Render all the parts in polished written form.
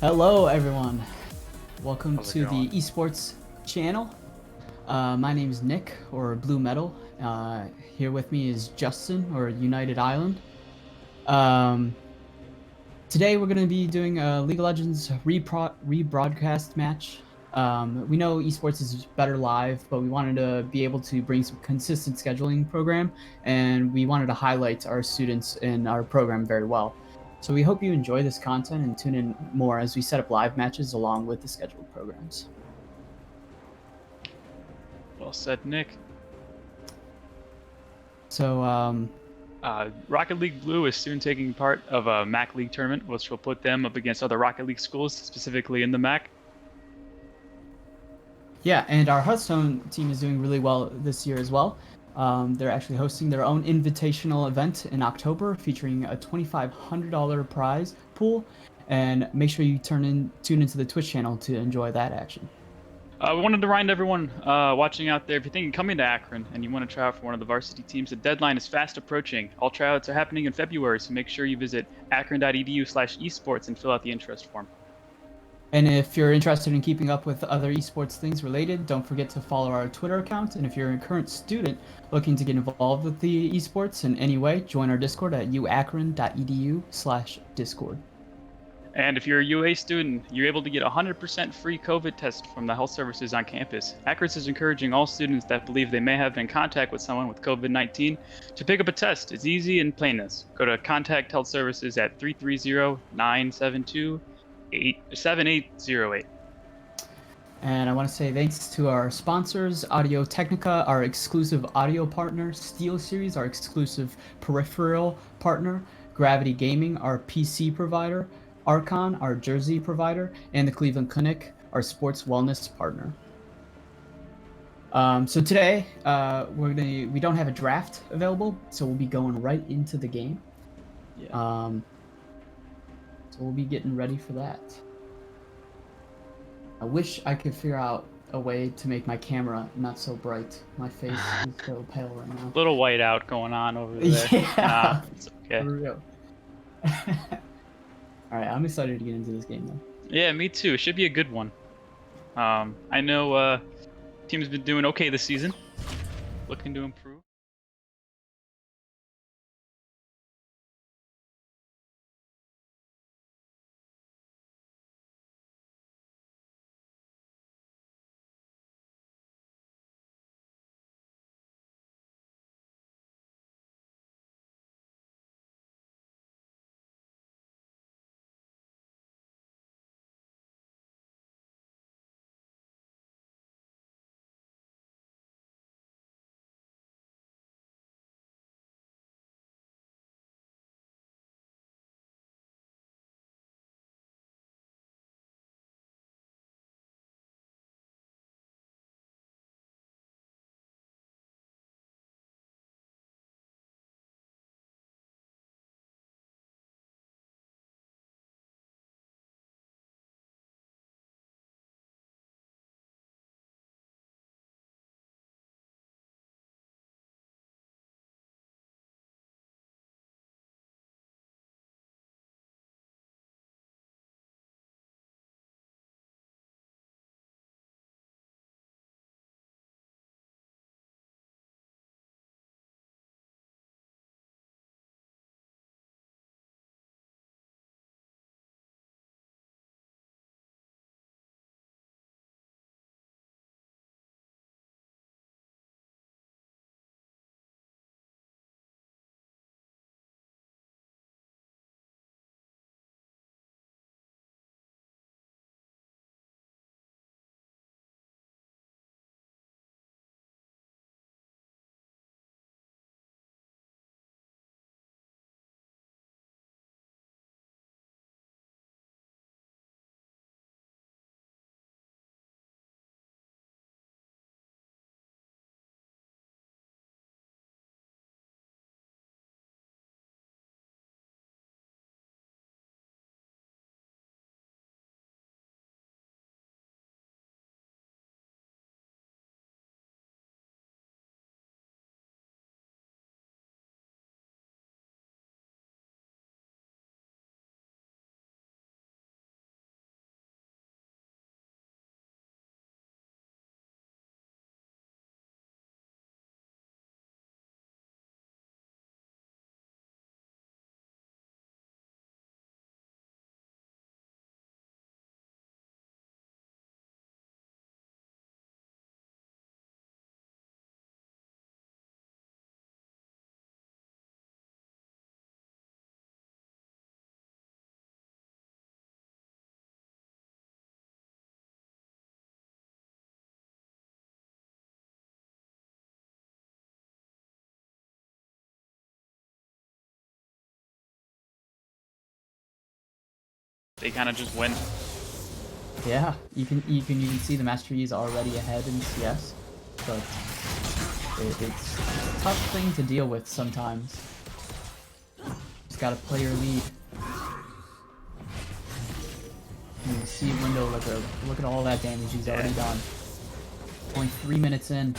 Hello, everyone. Welcome How's it to the going? esports channel. My name is Nick, or Blue Metal. Here with me is Justin, or United Island. Um, Today we're going to be doing a League of Legends rebroadcast match. We know esports is better live, but we wanted to be able to bring some consistent scheduling program, and we wanted to highlight our students in our program very well. So we hope you enjoy this content and tune in more as we set up live matches along with the scheduled programs. Well said, Nick. So Rocket League Blue is soon taking part of a MAC League tournament, which will put them up against other Rocket League schools, specifically in the MAC. yeah, and our Hearthstone team is doing really well this year as well. They're actually hosting their own invitational event in October featuring a $2,500 prize pool. And make sure you tune into the Twitch channel to enjoy that action. We wanted to remind everyone watching out there, if you're thinking coming to Akron and you want to try out for one of the varsity teams, the deadline is fast approaching. All tryouts are happening in February, so make sure you visit akron.edu/esports and fill out the interest form. And if you're interested in keeping up with other esports things related, don't forget to follow our Twitter account. And if you're a current student looking to get involved with the esports in any way, join our Discord at uakron.edu/discord. And if you're a UA student, you're able to get a 100% free COVID test from the health services on campus. Akron is encouraging all students that believe they may have been in contact with someone with COVID-19 to pick up a test. It's easy and painless. Go to Contact Health Services at 330-972-7808. And I want to say thanks to our sponsors, Audio Technica, our exclusive audio partner, SteelSeries, our exclusive peripheral partner, Gravity Gaming, our PC provider, Archon, our jersey provider, and the Cleveland Clinic, our sports wellness partner. So today, we don't have a draft available, so we'll be going right into the game. Yeah. So we'll be getting ready for that. I wish I could figure out a way to make my camera not so bright. My face is so pale right now. Little whiteout going on over there. Nah, Yeah, it's okay. for real. All right, I'm excited to get into this game though. Yeah, me too. It should be a good one. I know team's been doing okay this season. Looking to improve. they kind of just win. Yeah, you can even see the Master Yi is already ahead in CS, but it's a tough thing to deal with sometimes. Just gotta play your lead. And you see Window look at all that damage he's already done. Only 3 minutes in.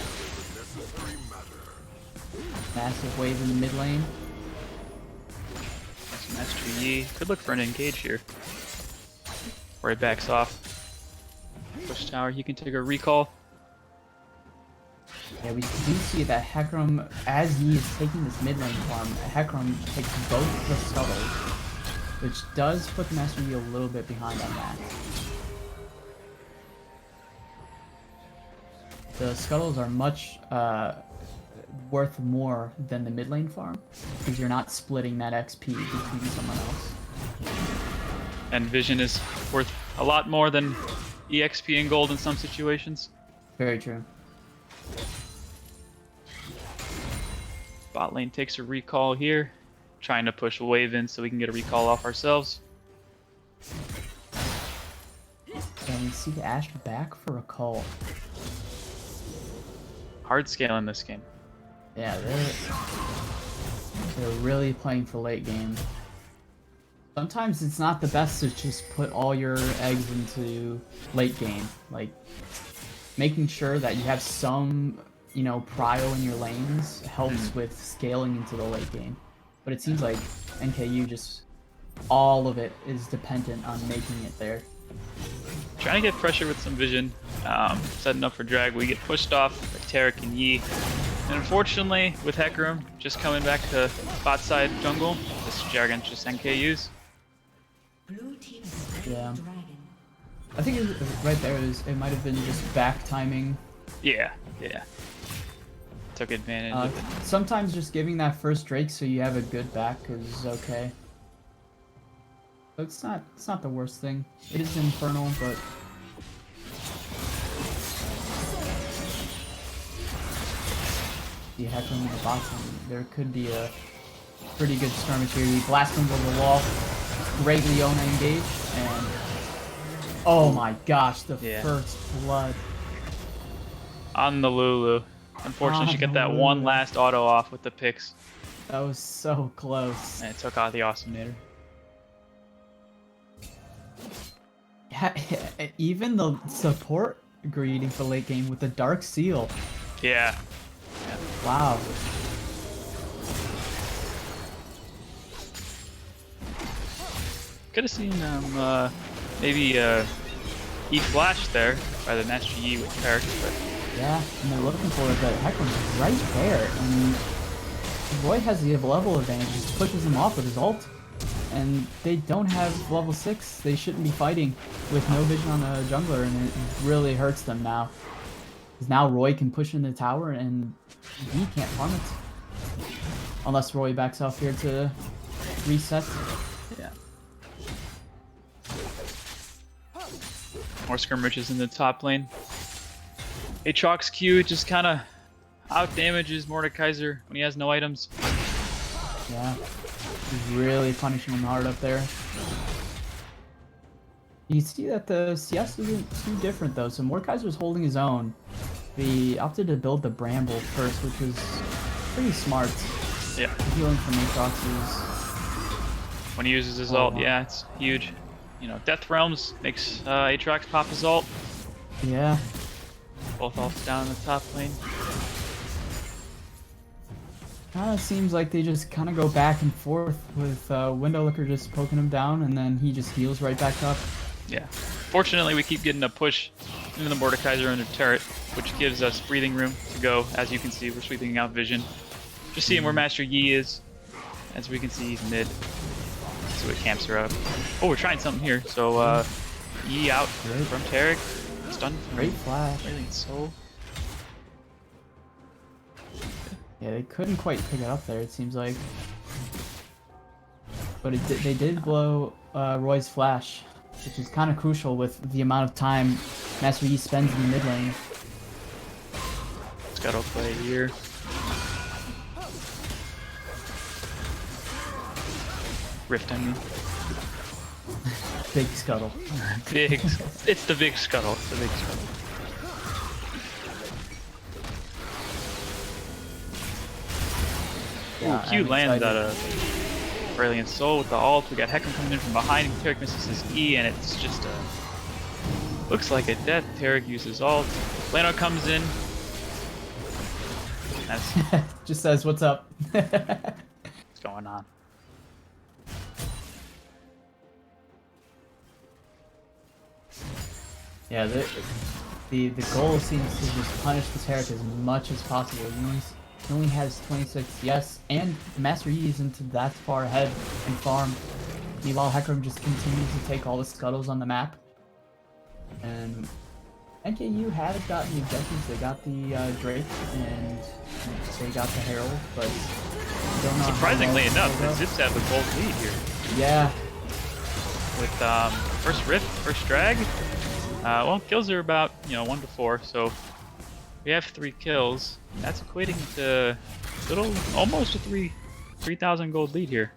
Massive wave in the mid lane. Master Yi could look for an engage here. Where he backs off. Push tower, he can take a recall. Yeah, we do see that Akron, as he is taking this mid lane farm, Akron takes both the scuttles, which does put the Master Yi a little bit behind on that. The scuttles are much worth more than the mid lane farm, because you're not splitting that XP between someone else. And Vision is worth a lot more than EXP and gold in some situations. Very true. Bot lane takes a recall here, trying to push a wave in so we can get a recall off ourselves. And we see Ashe back for a call. Hard scale in this game. Yeah, they're really playing for late game. Sometimes it's not the best to just put all your eggs into late game. Like, making sure that you have some, you know, prio in your lanes helps with scaling into the late game. But it seems like NKU just, all of it is dependent on making it there. Trying to get pressure with some Vision, setting up for drag. We get pushed off by Tarek and Yi. And unfortunately, with Hecarim just coming back to bot side jungle, this Jargon just NKUs. Yeah. I think right there it might have been just back timing. Yeah. Took advantage of it. Sometimes just giving that first Drake so you have a good back is okay. But it's not the worst thing. It is infernal, but the Hecarim in the bottom, there could be a pretty good skirmish here. We blast him over the wall. Great Leona engage, and oh my gosh, the first blood. On the Lulu. Unfortunately, she got that one last auto off with the picks. That was so close. And it took out the Awesomenator. Yeah, even the support greeting for late game with the Dark Seal. Yeah. Wow. Could have seen maybe E-Flash there by the Master Yi with Tarek, but yeah, and they're looking for it, but Hecarim's right there, and Roy has the level advantage, just pushes him off with his ult, and they don't have level 6, they shouldn't be fighting with no vision on the jungler, and it really hurts them now. Because now Roy can push in the tower, and he can't farm it. Unless Roy backs off here to reset. yeah. More skirmishes in the top lane. Aatrox Q just kind of out-damages Mordekaiser when he has no items. Yeah, he's really punishing him hard up there. You see that the CS isn't too different though, so Mordekaiser's holding his own. He opted to build the Bramble first, which was pretty smart. Yeah. Healing from Aatrox is... When he uses his ult, yeah, it's huge. You know, Death Realms makes Aatrox pop his ult. Yeah. Both ults down in the top lane. Kinda seems like they just kinda go back and forth with Windowlicker just poking him down, and then he just heals right back up. Yeah. Fortunately, we keep getting a push into the Mordekaiser under turret, which gives us breathing room to go. As you can see, we're sweeping out Vision. Just seeing where Master Yi is. As we can see, he's mid. So it camps her up. Oh, we're trying something here. So, Yi out from Tarek. Stunned from Great flash. Alien Soul. Yeah, they couldn't quite pick it up there, it seems like. But they did blow Roy's flash, which is kind of crucial with the amount of time Master Yi spends in the mid lane. Scuttle play here. Rift, I mean. big scuttle. Big. It's the big scuttle. It's the big scuttle. Yeah, Ooh, Q I'm lands excited. out of Brilliant Soul with the ult. We got Hecarim coming in from behind. Taric misses his E, and it's just looks like a death. Taric uses ult. Lano comes in. That's Just says, "What's up?" what's going on. Yeah, the goal seems to just punish the Taric as much as possible. He only has 26, yes, and Master Yi isn't that far ahead in farm. Meanwhile, Hecarim just continues to take all the scuttles on the map. And NKU has gotten the objectives. They got the Drake and they got the Herald, but I don't know. Surprisingly enough, the Zips have the gold lead here. Yeah. With first Rift, first Drag. Well, kills are about 1 to 4, so we have 3 kills. That's equating to almost a 3,000 gold lead here.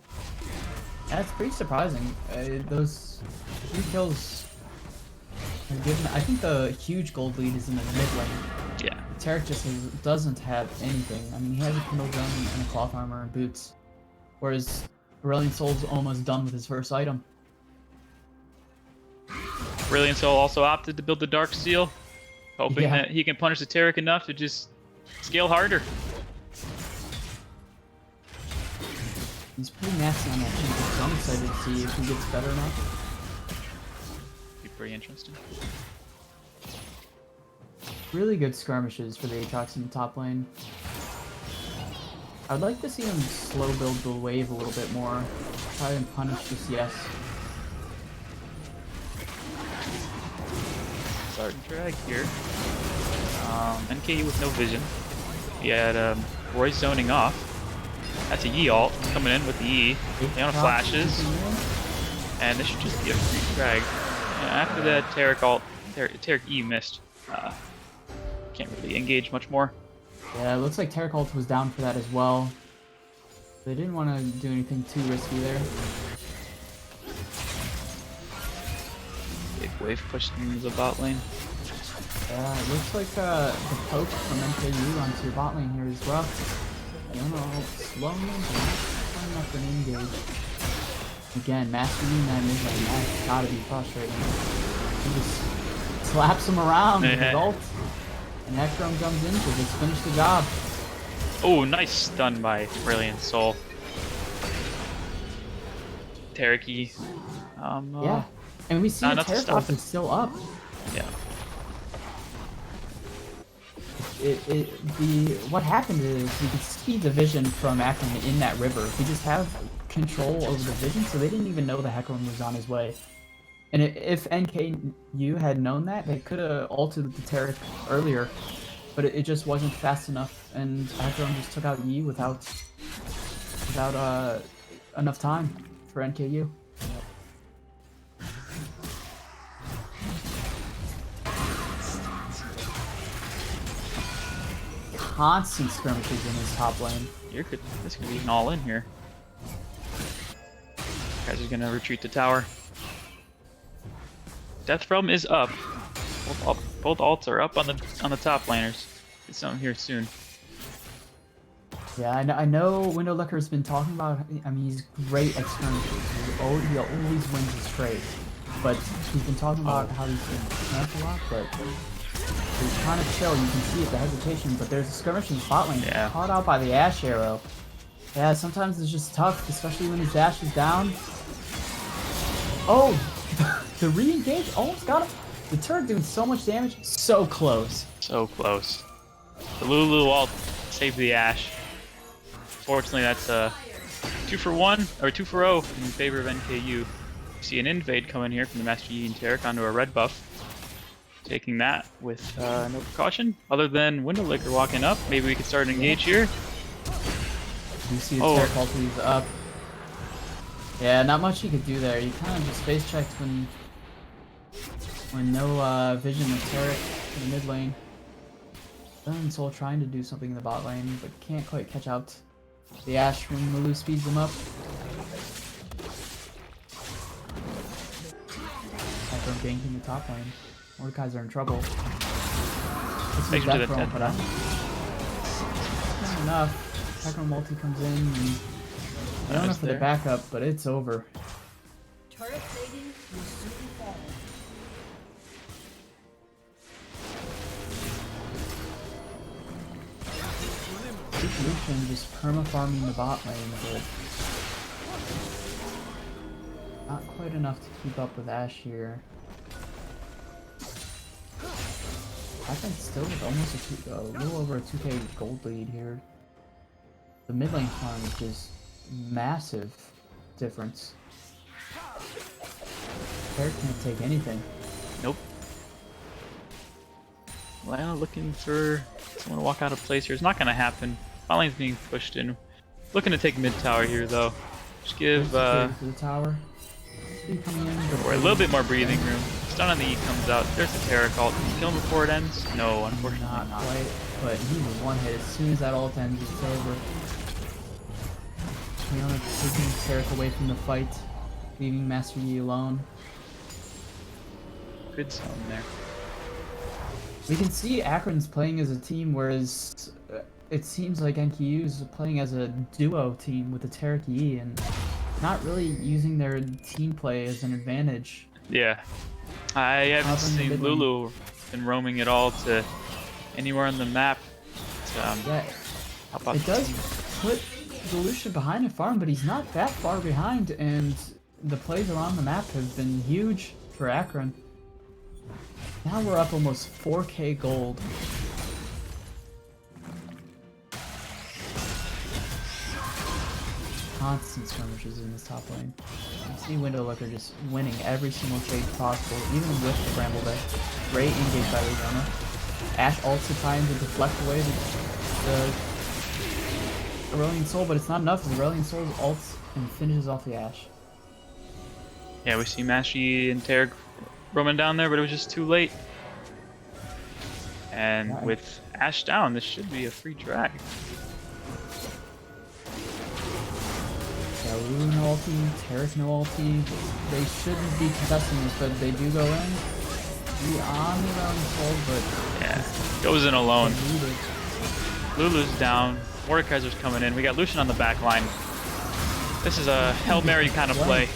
That's pretty surprising. Those 3 kills are given. I think the huge gold lead is in the mid lane. Yeah. Taric just doesn't have anything. I mean, he has a Kindle Gun and a Cloth Armor and boots, whereas Brilliant Soul's almost done with his first item. Brilliant Soul also opted to build the Dark Seal, hoping that he can punish the Taric enough to just scale harder. He's pretty nasty on that team, so I'm excited to see if he gets better enough. Be pretty interesting. Really good skirmishes for the Aatrox in the top lane. I'd like to see him slow build the wave a little bit more. Try and punish the CS. Starting drag here. NKU with no vision. He had Roy zoning off. That's a Yi ult coming in with the E. Leona flashes. And this should just be a free drag. After that Taric E missed. Can't really engage much more. Yeah, it looks like Taric ult was down for that as well. They didn't want to do anything too risky there. Big wave pushed into the bot lane. Yeah, it looks like the poke from NKU onto your bot lane here is rough. I don't know, slow trying not to engage. Again, mastering that mid lane, that's gotta be frustrating. He just slaps him around with his ult, and Akron comes in to just finish the job. Oh, nice stun by Brilliant Soul. Taric. Yeah, and we see the Taric ult is still up. Yeah. What happened is we could see the vision from Akron in that river. We just have control over the vision, so they didn't even know the Hecarim was on his way. And if NKU had known that, they could have ulted the Taric earlier, but it just wasn't fast enough, and Akron just took out Yi without enough time for NKU. Constant skirmishes in his top lane. This could be an all in here. Guys are gonna retreat to tower. Death Realm is up. Both ults are up on the top laners. Get something here soon. Yeah, I know Windowlicker's been talking about. I mean, he's great at skirmishes. He always wins his trade, but he's been talking about how he's been camped a lot, but. He's trying to chill, you can see it, the hesitation, but there's a skirmish in the bot lane. Yeah. Caught out by the Ashe arrow. Yeah, sometimes it's just tough, especially when his dash is down. Oh! The re-engage almost got him. The turret doing so much damage. So close. So close. The Lulu ult saved the Ashe. Fortunately, that's a 2 for 1, or 2 for 0 in favor of NKU. You see an invade coming here from the Master Yi and Taric onto a red buff. Taking that with no precaution, other than Windowlicker walking up. Maybe we could start an engage here. You see the Taric ulti's up. Yeah, not much he could do there. He kind of just face checked when no vision of Taric in the mid lane. Brilliant Soul trying to do something in the bot lane, but can't quite catch out the Ashe when Lulu speeds him up. from ganking the top lane. Mordekaiser are in trouble. Let's Makes use him to that the throw, death. but not enough. Akron multi comes in, and Leona for the there. backup, but it's over. Turret plating will soon fall. Lucian just perma-farming the bot lane, but not quite enough to keep up with Ashe here. I think still with almost a little over a 2k gold lead here. The mid lane farm is just massive difference. Derek can't take anything. Nope. Well, looking for someone to walk out of place here. It's not going to happen. Bot lane's being pushed in. Looking to take mid tower here, though. Just give To the tower. Coming in, but or a little bit more breathing room. Stun on the E comes out. There's the Terra ult. Can you kill him before it ends? No, unfortunately not not. quite, but he was one hit. As soon as that ult ends, it's over. Leona taking Terek away from the fight, leaving Master Yi alone. Good zone there. We can see Akron's playing as a team, whereas it seems like NKU is playing as a duo team with the Terek E and not really using their team play as an advantage. Yeah. I haven't seen Lulu been roaming it all to anywhere on the map. Yeah, How about it the does team? put Lucian behind a farm, but he's not that far behind, and the plays around the map have been huge for Akron. Now we're up almost 4k gold. Constant skirmishes in this top lane. You see Windowlooker just winning every single trade possible, even with the Bramble Bay. Great engage by Leona. Ashe ults trying to deflect away the Aurelion Soul, but it's not enough. The Aurelion Soul ults and finishes off the Ashe. Yeah, we see Mashi and Terek roaming down there, but it was just too late. And Yeah. with Ashe down, this should be a free drag. Yeah, Lulu no ulti, Terek no ulti. They shouldn't be contesting this, but they do go in. Be on the Aurelion Soul, but Yeah, goes in alone. needed. Lulu's down. Mordekaiser's coming in. We got Lucian on the back line. This is a Hail Mary kind of play.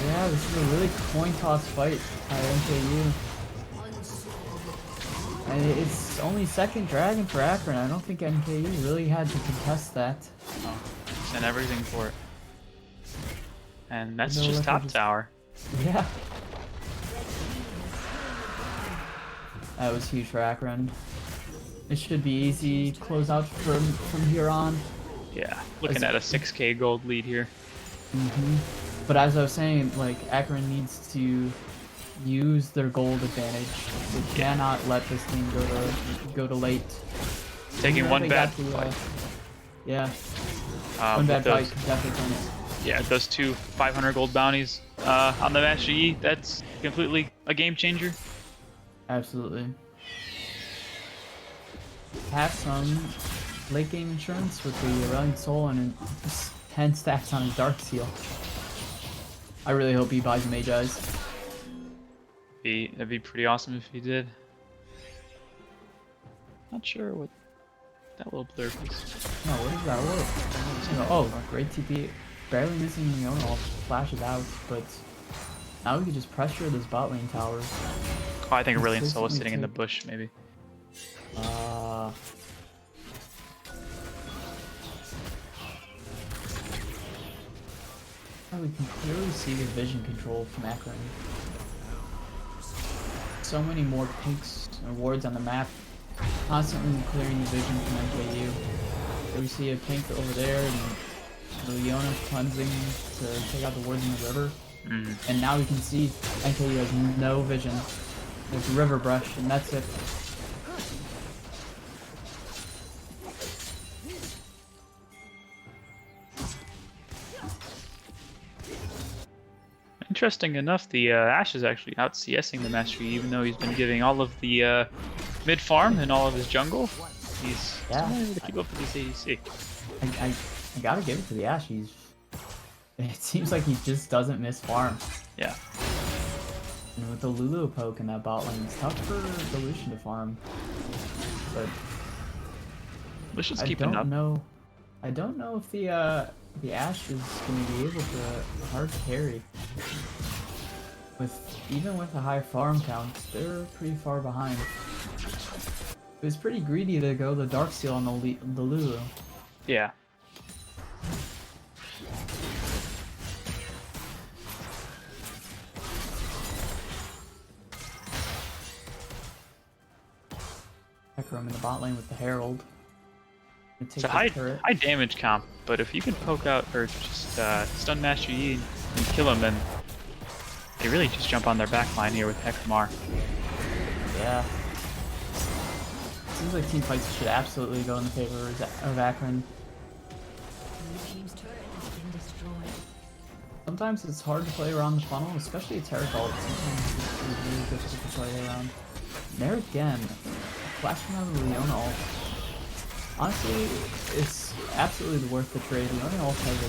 Yeah, this is a really coin toss fight by NKU. And it's only second dragon for Akron. I don't think NKU really had to contest that. Oh, sent everything for it. And that's No, just look, top tower. Yeah. That was huge for Akron. It should be easy close out from here on. Yeah, looking at a 6k gold lead here. But as I was saying, like, Akron needs to use their gold advantage. They cannot let this thing go to late. Taking Even one if they bad got the, fight. yeah, one With bad fight those, could definitely turn it. yeah, those two 500 gold bounties on the Master Yi, that's completely a game changer. Absolutely. Have some late game insurance with the Aurelion Soul and 10 stacks on his Dark Seal. I really hope he buys Mage Eyes. That'd be pretty awesome if he did. Not sure what that little blurb is. No, what is that word? Oh, great TP. Barely missing Leona, all flashes out, but now we can just pressure this bot lane tower. Oh, I think Aurelion Soul is sitting in the bush, maybe. We can clearly see the vision control from Akron. So many more pinks and wards on the map, constantly clearing the vision from NKU. There we see a pink over there, and Leona cleansing to take out the wards in the river. And now we can see NKU has no vision. There's River Brush, and that's it. Interesting enough, the Ashe is actually out CSing the Master Yi, even though he's been giving all of the mid farm and all of his jungle. He's still not able to keep up with his ADC. I gotta give it to the Ashe. It seems like he just doesn't miss farm. Yeah. And with the Lulu poke in that bot lane, it's tough for the Lucian to farm. But Lucian's I keeping don't up. know. I don't know if the Ashe is going to be able to hard carry. Even with a high farm count, they're pretty far behind. It was pretty greedy to go the Darksteel on the Lulu. Yeah. Akron in the bot lane with the Herald. It's a high damage comp, but if you can poke out or just stun Master Yi and kill him, then they really just jump on their back line here with Hekmar. Yeah. Seems like team fights should absolutely go in the favor of Akron. Blue team's turret has been destroyed. Sometimes it's hard to play around the funnel, especially a Terra Cult. Sometimes it's really difficult to play around. There again, flashing out of the Leona ult. Honestly, it's absolutely worth the trade. Leona ult has a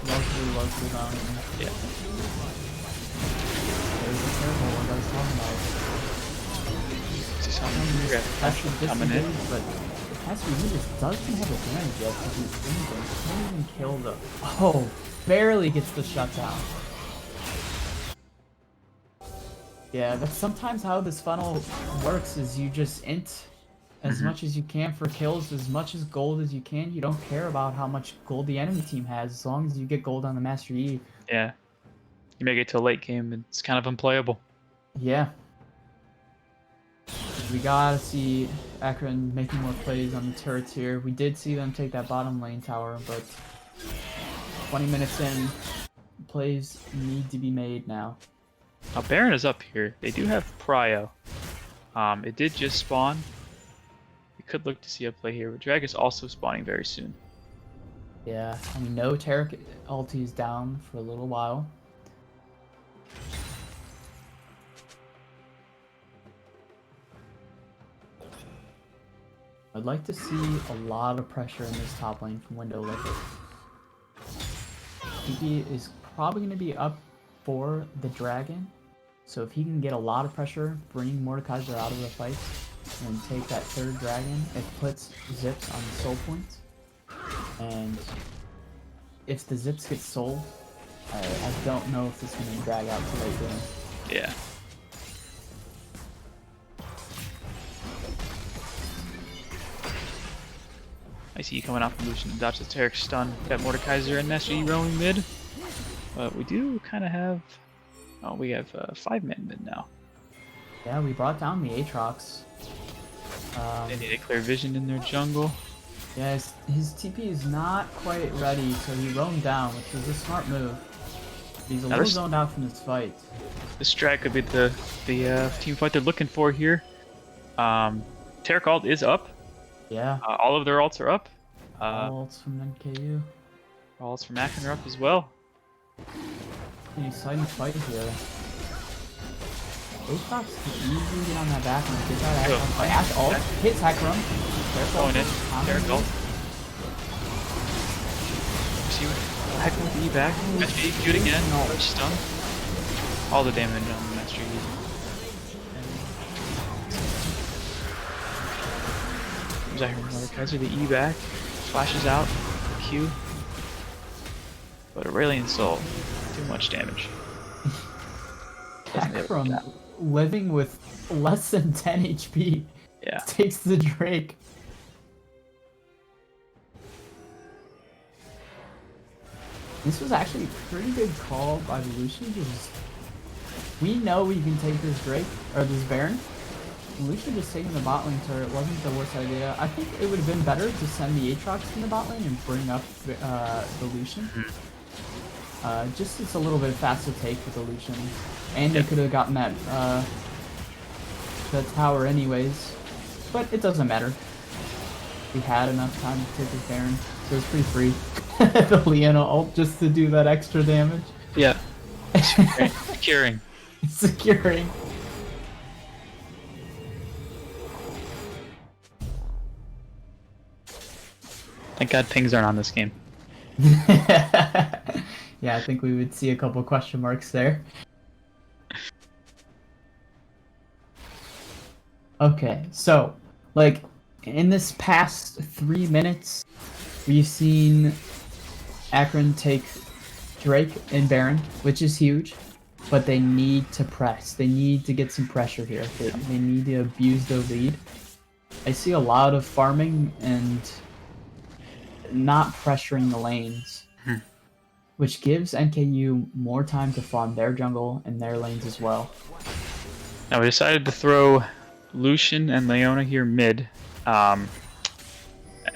relatively low cooldown. Yeah. There's a terrible one I was talking about. That's the disengage, but the Pastor just doesn't have advantage yet to do anything. Can't even kill the. Oh, barely gets the shutdown. Yeah, that's sometimes how this funnel works. Is you just int as much as you can for kills, as much as gold as you can. You don't care about how much gold the enemy team has, as long as you get gold on the Master Yi. Yeah. You make it to a late game, and it's kind of unplayable. Yeah. We gotta see Akron making more plays on the turrets here. We did see them take that bottom lane tower, but 20 minutes in, plays need to be made now. Now Baron is up here. They do have Prio. It did just spawn. We could look to see a play here, but Drag is also spawning very soon. Yeah, I mean, no Tarek ulti is down for a little while. I'd like to see a lot of pressure in this top lane from Window Liquid. TP is probably going to be up for the dragon, so if he can get a lot of pressure, bring Mordekaiser out of the fight, and take that third dragon, it puts Zips on the soul points. And if the Zips get sold, I don't know if this is going to drag out to late game. Yeah. I see you coming off from Lucian to dodge the Tarek stun. Got Mordekaiser and Master Yi roaming mid. But we do kind of have... Oh, we have 5-man mid now. Yeah, we brought down the Aatrox. They need a clear vision in their jungle. Yeah, his TP is not quite ready, so he roamed down, which was a smart move. He's a little zoned out from this fight. This strat could be the team fight they're looking for here. Tarek ult is up. Yeah. All of their ults are up. All ults from NKU. All ults from Akron are up as well. An exciting fight here. Aatrox can easily get on that back and get that Akron. But Ashe ult hits Akron. Going in. Tarek ult. See what Akron with the E back. Master Yi cute again. Stun. All the damage on the Master Yi. There's Akron Mordekaiser, the E back. Flashes out. Q. But Aurelion Soul. Too much damage. Akron living with less than 10 HP. Yeah. Takes the Drake. This was actually a pretty good call by the Lucian because we know we can take this Drake, or this Baron. Lucian just taking the bot lane turret wasn't the worst idea. I think it would have been better to send the Aatrox in the bot lane and bring up the Lucian. Just it's a little bit faster take with the Lucian. And they could have gotten that the tower anyways. But it doesn't matter. We had enough time to take this Baron, so it's pretty free. The Leona ult just to do that extra damage. Yeah. Securing. Securing. Thank God pings aren't on this game. Yeah, I think we would see a couple question marks there. Okay, so like in this past 3 minutes, we've seen Akron take Drake and Baron, which is huge, but they need to press. They need to get some pressure here. They need to abuse their lead. I see a lot of farming and not pressuring the lanes, Hmm. which gives NKU more time to farm their jungle and their lanes as well. Now we decided to throw Lucian and Leona here mid.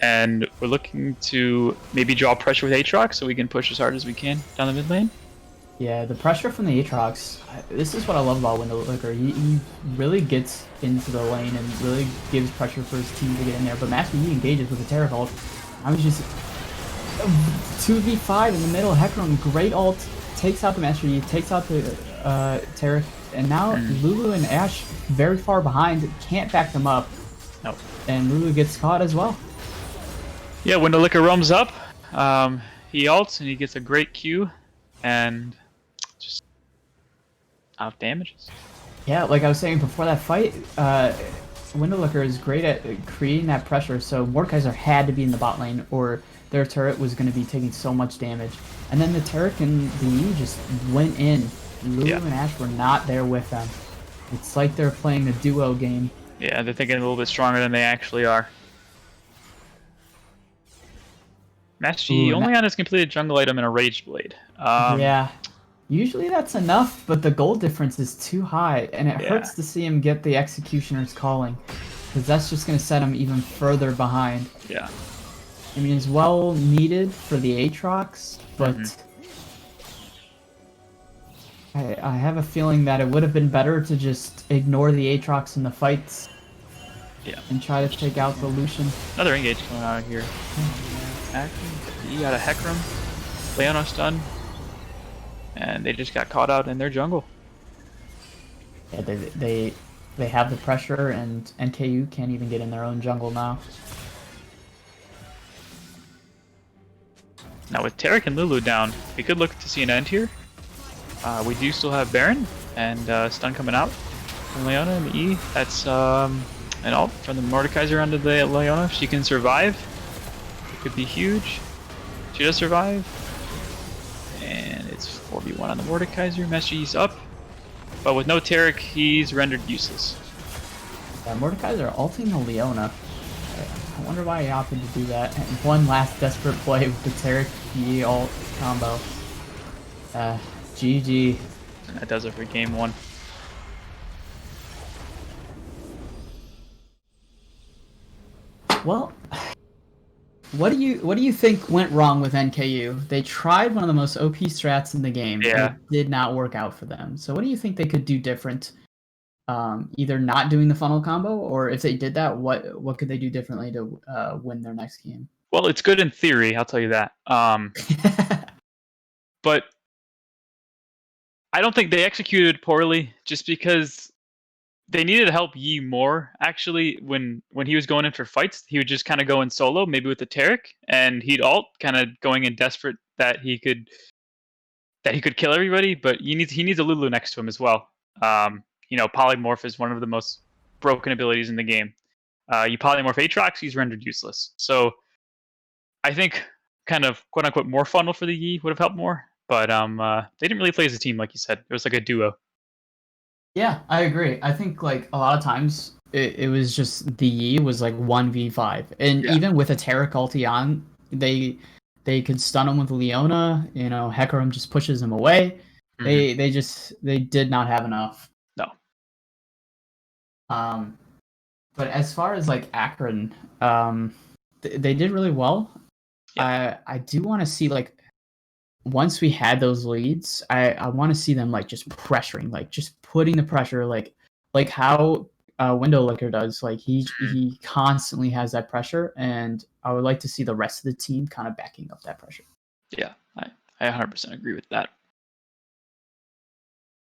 And we're looking to maybe draw pressure with Aatrox so we can push as hard as we can down the mid lane. Yeah, the pressure from the Aatrox, this is what I love about Window Licker. He really gets into the lane and really gives pressure for his team to get in there. But Master Yi engages with a Terra ult. I was just 2v5 in the middle. Hekron, great ult, takes out the Master Yi, takes out the Terra, and now Lulu and Ashe very far behind, can't back them up. Nope. And Lulu gets caught as well. Yeah, Window Licker roams up. He ults and he gets a great Q and just out damages. Yeah, like I was saying before that fight, Windowlicker is great at creating that pressure, so Mordekaiser had to be in the bot lane or their turret was going to be taking so much damage. And then the turret and the E just went in. Lulu and Ashe were not there with them. It's like they're playing a duo game. Yeah, they're thinking a little bit stronger than they actually are. Master Yi only on his completed jungle item and a Rage Blade. Yeah. Usually that's enough, but the goal difference is too high, and it hurts to see him get the Executioner's Calling, because that's just going to set him even further behind. Yeah. I mean, it's well needed for the Aatrox, but I have a feeling that it would have been better to just ignore the Aatrox in the fights. Yeah. And try to take out the Lucian. Another engage going on here. Akron, you got a Hecarim, Leona stun, and they just got caught out in their jungle. Yeah, they have the pressure, and NKU can't even get in their own jungle now. Now with Tarek and Lulu down, we could look to see an end here. We do still have Baron and stun coming out from Leona and the E. That's an ult from the Mordekaiser onto the Leona. If she can survive, it could be huge. She does survive. And it's 4v1 on the Mordekaiser. Messie's up. But with no Tarek, he's rendered useless. Yeah, Mordekaiser ulting the Leona. I wonder why he opted to do that. And one last desperate play with the Tarek E ult combo. GG. And that does it for game one. Well, what do you think went wrong with NKU? They tried one of the most OP strats in the game. Yeah. It did not work out for them. So what do you think they could do different? Either not doing the funnel combo, or if they did that, what could they do differently to win their next game? Well, it's good in theory, I'll tell you that. But I don't think they executed poorly, just because they needed to help Yi more. Actually, when he was going in for fights, he would just kind of go in solo, maybe with the Tarek, and he'd ult, kind of going in desperate that he could kill everybody. But he needs a Lulu next to him as well. Polymorph is one of the most broken abilities in the game. You polymorph Aatrox, he's rendered useless. So I think kind of quote unquote more funnel for the Yi would have helped more. But they didn't really play as a team, like you said. It was like a duo. Yeah, I agree. I think like a lot of times it was just the Yi was like 1v5. And even with a Terra ulti on, they could stun him with Leona, Hecarim just pushes him away. They did not have enough. No. But as far as like Akron, they did really well. I do want to see like once we had those leads, I want to see them like just pressuring, like just putting the pressure, like how Window Licker does. Like he constantly has that pressure, and I would like to see the rest of the team kind of backing up that pressure. Yeah, I 100% agree with that.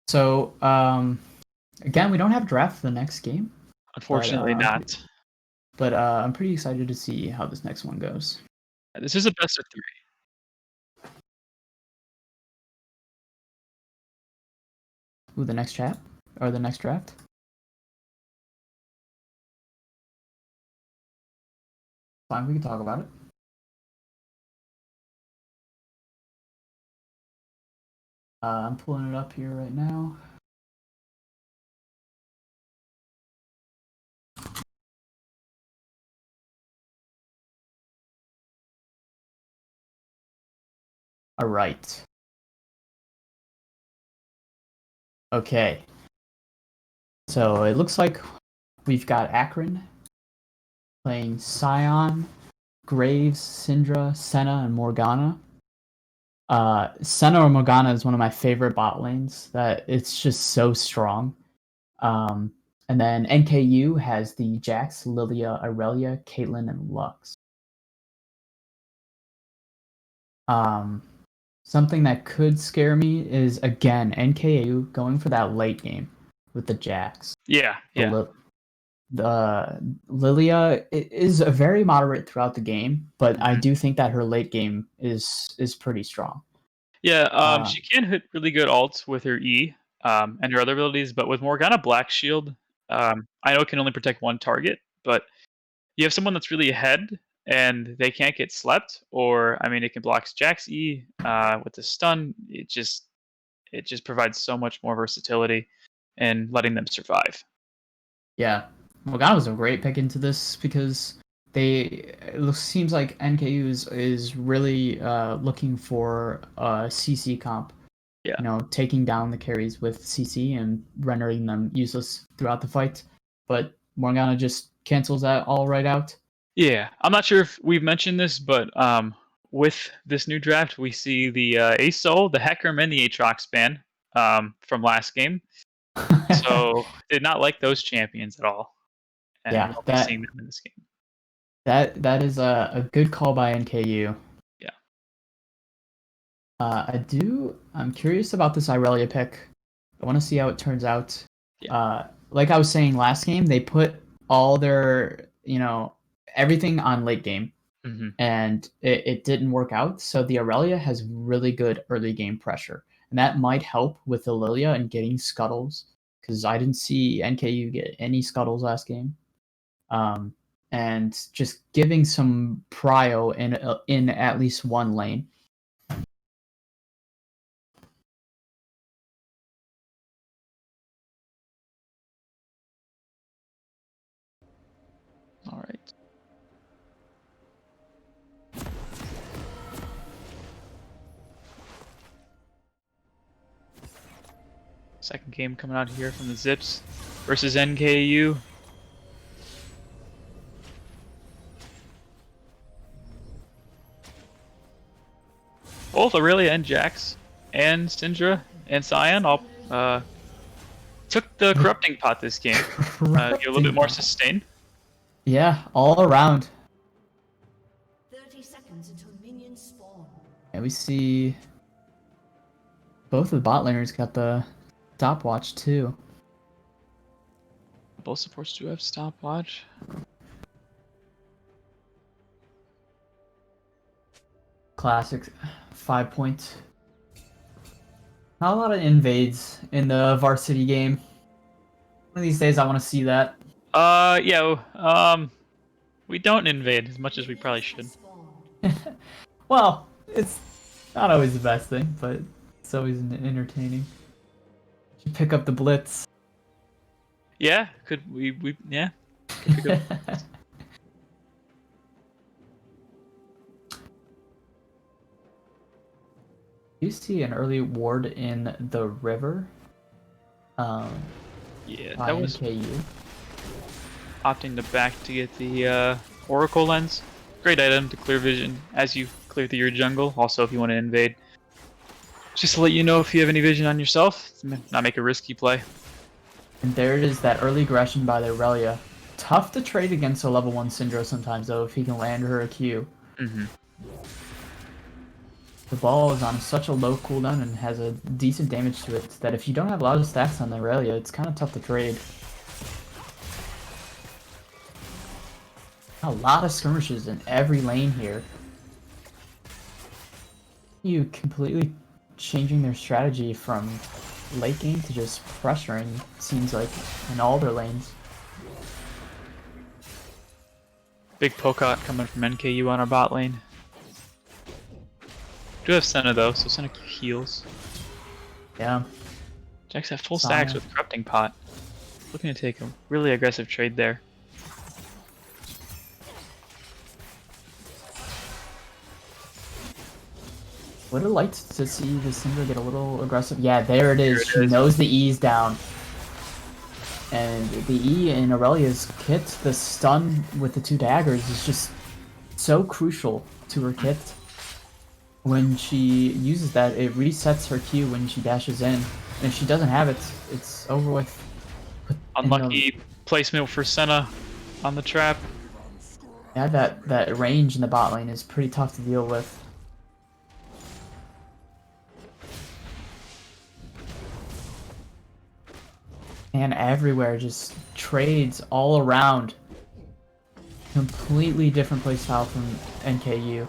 So again, we don't have a draft for the next game. Unfortunately, not. But I'm pretty excited to see how this next one goes. This is a best of 3. Ooh, the next chat or the next draft? Fine, we can talk about it. I'm pulling it up here right now. All right. Okay. So it looks like we've got Akron playing Scion, Graves, Syndra, Senna, and Morgana. Senna or Morgana is one of my favorite bot lanes. That it's just so strong. And then NKU has the Jax, Lilia, Irelia, Caitlyn, and Lux. Something that could scare me is again NKU going for that late game with the Jax. Yeah, yeah. The Lilia is a very moderate throughout the game, but I do think that her late game is pretty strong. Yeah, she can hit really good ults with her E and her other abilities, but with Morgana Black Shield, I know it can only protect one target, but you have someone that's really ahead and they can't get slept, or I mean, it can block Jax E with the stun. It just provides so much more versatility and letting them survive. Yeah, Morgana was a great pick into this because seems like NKU is really looking for a CC comp. Yeah. You know, taking down the carries with CC and rendering them useless throughout the fight. But Morgana just cancels that all right out. Yeah, I'm not sure if we've mentioned this, but with this new draft, we see the ASOL, the Hecarim, and the Aatrox ban from last game. So did not like those champions at all, and Yeah, we'll be seeing them in this game. That is a good call by NKU. Yeah. I'm curious about this Irelia pick. I want to see how it turns out. Yeah. Like I was saying last game, they put all their, everything on late game, and it didn't work out. So the Irelia has really good early game pressure, and that might help with the Lilia and getting scuttles, because I didn't see NKU get any scuttles last game. And just giving some prio in at least one lane. All right. Second game coming out here from the Zips versus NKU. Both Aurelia and Jax and Syndra and Cyan all took the corrupting pot this game. Get a little bit more sustain. Yeah, all around. 30 seconds until minions spawn. And we see both of the bot laners got the stopwatch too. Both supports do have stopwatch. Classic 5 points. Not a lot of invades in the Varsity game. One of these days I want to see that. Yeah, we don't invade as much as we probably should. Well, it's not always the best thing, but it's always entertaining. You pick up the blitz. Yeah, could we yeah. Could pick up. You see an early ward in the river. Yeah, that was NKU. opting to back to get the Oracle lens. Great item to clear vision as you clear through your jungle. Also, if you want to invade, just to let you know if you have any vision on yourself, not make a risky play. And there it is, that early aggression by the Aurelia. Tough to trade against a level 1 Syndra sometimes, though, if he can land her a Q. The ball is on such a low cooldown and has a decent damage to it that if you don't have a lot of stacks on the Aurelia, it's kind of tough to trade. A lot of skirmishes in every lane here. You completely changing their strategy from late game to just pressuring, seems like, in all their lanes. Big poke out coming from NKU on our bot lane. Do have Senna though, so Senna heals. Yeah. Jax have full Sana. stacks with Corrupting Pot. Looking to take a really aggressive trade there. Would have liked to see the Syndra get a little aggressive. Yeah, there it is. There it She is. knows the E's down. And the E in Aurelia's kit, the stun with the 2 daggers, is just so crucial to her kit. When she uses that, it resets her Q when she dashes in. And if she doesn't have it, it's over with. And Unlucky placement for Senna on the trap. yeah, that range in the bot lane is pretty tough to deal with. And everywhere, just trades all around. Completely different playstyle from NKU.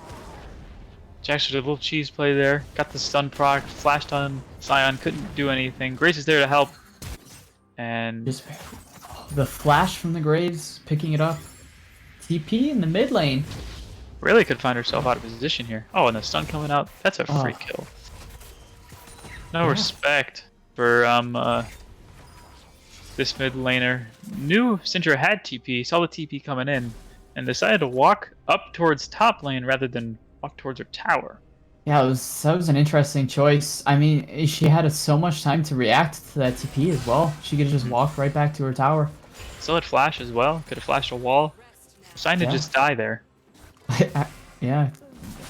Jax did a little cheese play there. Got the stun proc, flashed on Sion, couldn't do anything. Grace is there to help. And Just the flash from the Graves, picking it up. TP in the mid lane. really could find herself out of position here. Oh, and the stun coming out. That's a free Oh. kill. No Yeah. respect for this mid laner. Knew Syndra had TP, saw the TP coming in, and decided to walk up towards top lane rather than walk towards her tower. Yeah, that was an interesting choice. I mean, she had so much time to react to that TP as well. She could have just walked right back to her tower. Still had flash as well. Could have flashed a wall. Decided Yeah. to just die there. Yeah,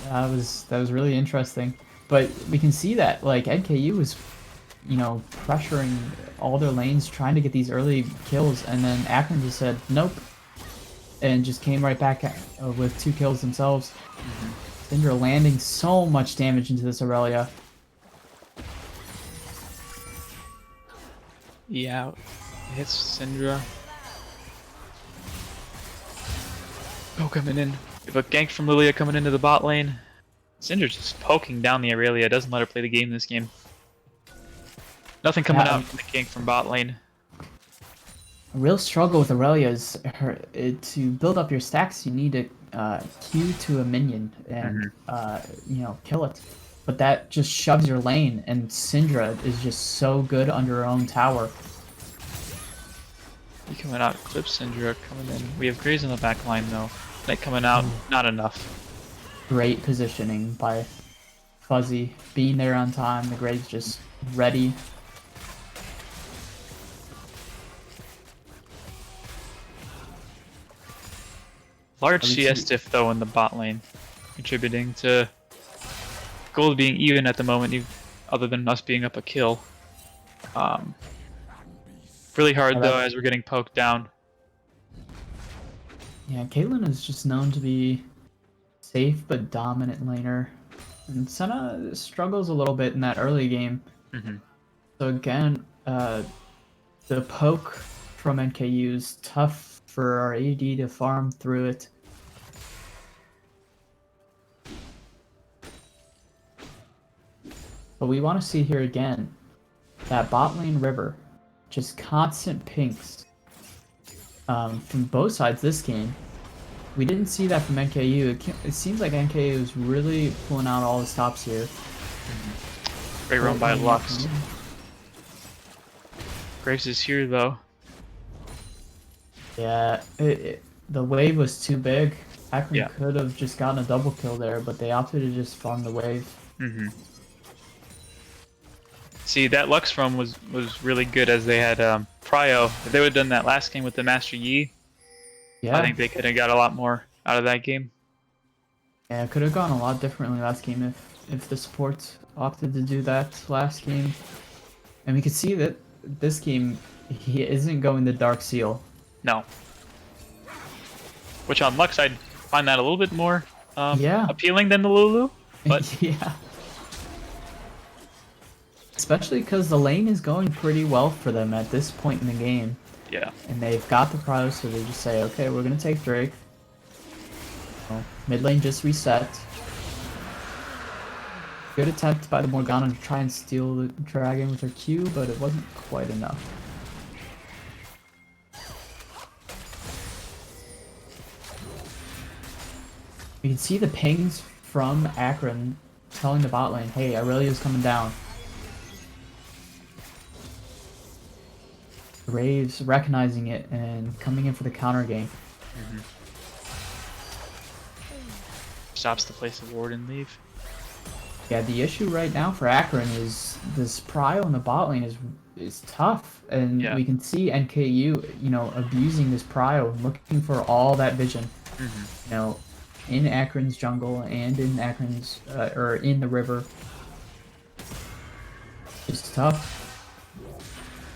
that was really interesting. But we can see that like NKU was, pressuring all their lanes, trying to get these early kills, and then Akron just said nope, and just came right back with 2 kills themselves. Syndra landing so much damage into this Aurelia. Yeah, hits Syndra. Oh, coming in. We have a gank from Lilia coming into the bot lane. Syndra's just poking down the Aurelia. Doesn't let her play the game this game. Nothing coming Yeah. out from the gank from bot lane. A real struggle with Aurelia is to build up your stacks. You need to Q to a minion and kill it. But that just shoves your lane, and Syndra is just so good under her own tower. He coming out, clip Syndra coming in. We have Graves on the back line though. Knight coming out, not enough. Great positioning by Fuzzy, being there on time. The Graves just ready. Large mean, CS diff though in the bot lane, contributing to gold being even at the moment, other than us being up a kill. Really hard Yeah, though as we're getting poked down. Yeah, Caitlyn is just known to be safe but dominant laner. And Senna struggles a little bit in that early game. So again, the poke from NKU is tough for our AD to farm through it. But we want to see here again, that bot lane river, just constant pinks from both sides this game. We didn't see that from NKU. It seems like NKU is really pulling out all the stops here. Great run by Lux. Graves is here though. Yeah, the wave was too big. Akron Yeah. could have just gotten a double kill there, but they opted to just farm the wave. See, that Lux run was really good as they had Prio. If they would have done that last game with the Master Yi, Yeah, I think they could have got a lot more out of that game. yeah, it could have gone a lot differently last game if the supports opted to do that last game. And we could see that this game, he isn't going the Dark Seal. No. Which on Lux, I'd find that a little bit more Yeah. appealing than the Lulu. But Yeah. Especially because the lane is going pretty well for them at this point in the game. yeah, And they've got the prio, so they just say, okay, we're going to take Drake. Well, mid lane just reset. Good attempt by the Morgana to try and steal the dragon with her Q, but it wasn't quite enough. We can see the pings from Akron telling the bot lane, hey, Aurelia's coming down. Graves recognizing it and coming in for the counter game. Stops the place of ward and leave. Yeah, the issue right now for Akron is this prio in the bot lane is tough, and Yeah. we can see NKU, you know, abusing this prio, looking for all that vision, you know, in Akron's jungle and in Akron's or in the river. It's tough.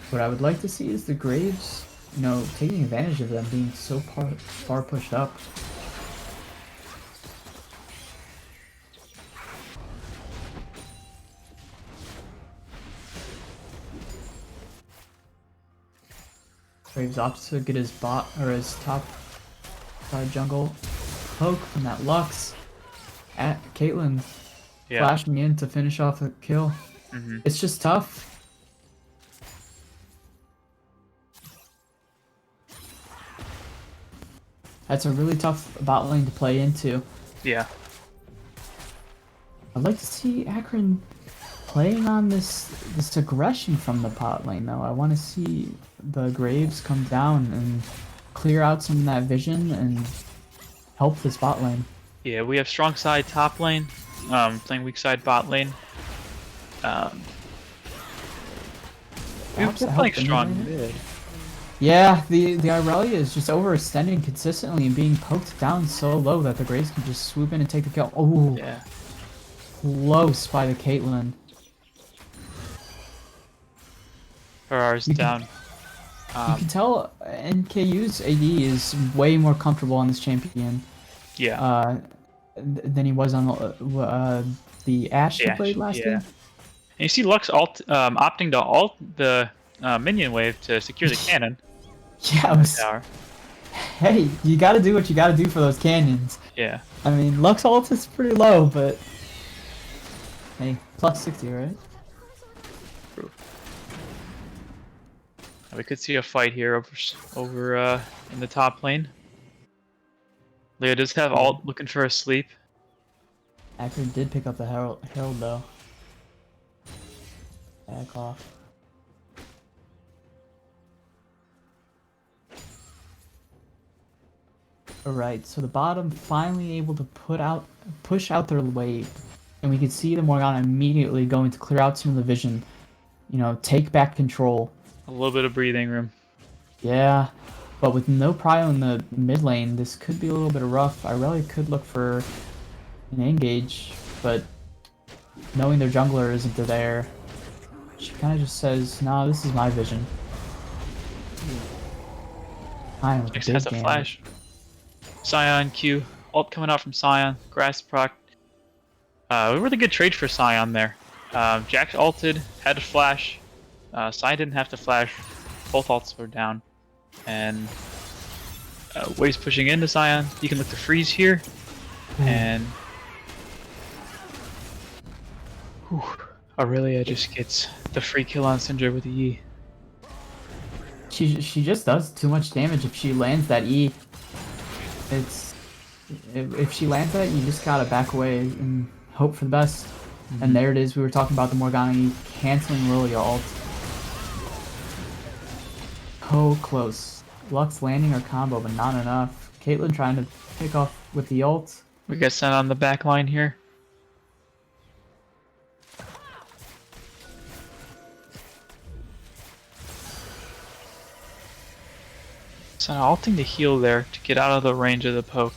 What I would like to see is the Graves, you know, taking advantage of them being so far pushed up. Graves opts to get his bot or his top side jungle poke from that Lux. At Caitlyn flashing in to finish off the kill. It's just tough. That's a really tough bot lane to play into. Yeah. I'd like to see Akron playing on this aggression from the bot lane though. I want to see the Graves come down and clear out some of that vision and help this bot lane. Yeah, we have strong side top lane, playing weak side bot lane. We're playing strong mid. Yeah, the Irelia is just overextending consistently and being poked down so low that the Graves can just swoop in and take the kill. Oh, Yeah. close by the Caitlyn. Ferrar's down. You can tell NKU's AD is way more comfortable on this champion. Yeah. Than he was on the Ashe he played last game. And you see Lux opting to ult the minion wave to secure the cannon. Yeah, it was, Tower. hey, you gotta do what you gotta do for those cannons. Yeah. I mean, Lux ult is pretty low, but hey, plus 60, right? True. We could see a fight here over in the top lane. Leo does have ult looking for a sleep. Akron did pick up the Herald though. Back off. Alright, so the bottom finally able to push out their wave. And we can see the Morgana immediately going to clear out some of the vision. You know, take back control. A little bit of breathing room. Yeah, but with no prio in the mid lane, this could be a little bit rough. I really could look for an engage, but knowing their jungler isn't there, she kind of just says, "No, this is my vision." Next has a flash. Scion Q. Ult coming out from Scion. Grass proc. A really good trade for Scion there. Jax ulted, had a flash. Scion didn't have to flash. Both ults were down. And Wave's pushing into Scion. You can look to freeze here. And Aurelia just gets the free kill on Syndra with the E. She just does too much damage if she lands that E. It's if she lands that, you just gotta back away and hope for the best. And there it is. We were talking about the Morgana E canceling Lilia ult. So close. Lux landing her combo, but not enough. Caitlyn trying to pick off with the ult. We got sent on the back line here. So ulting to heal there to get out of the range of the poke.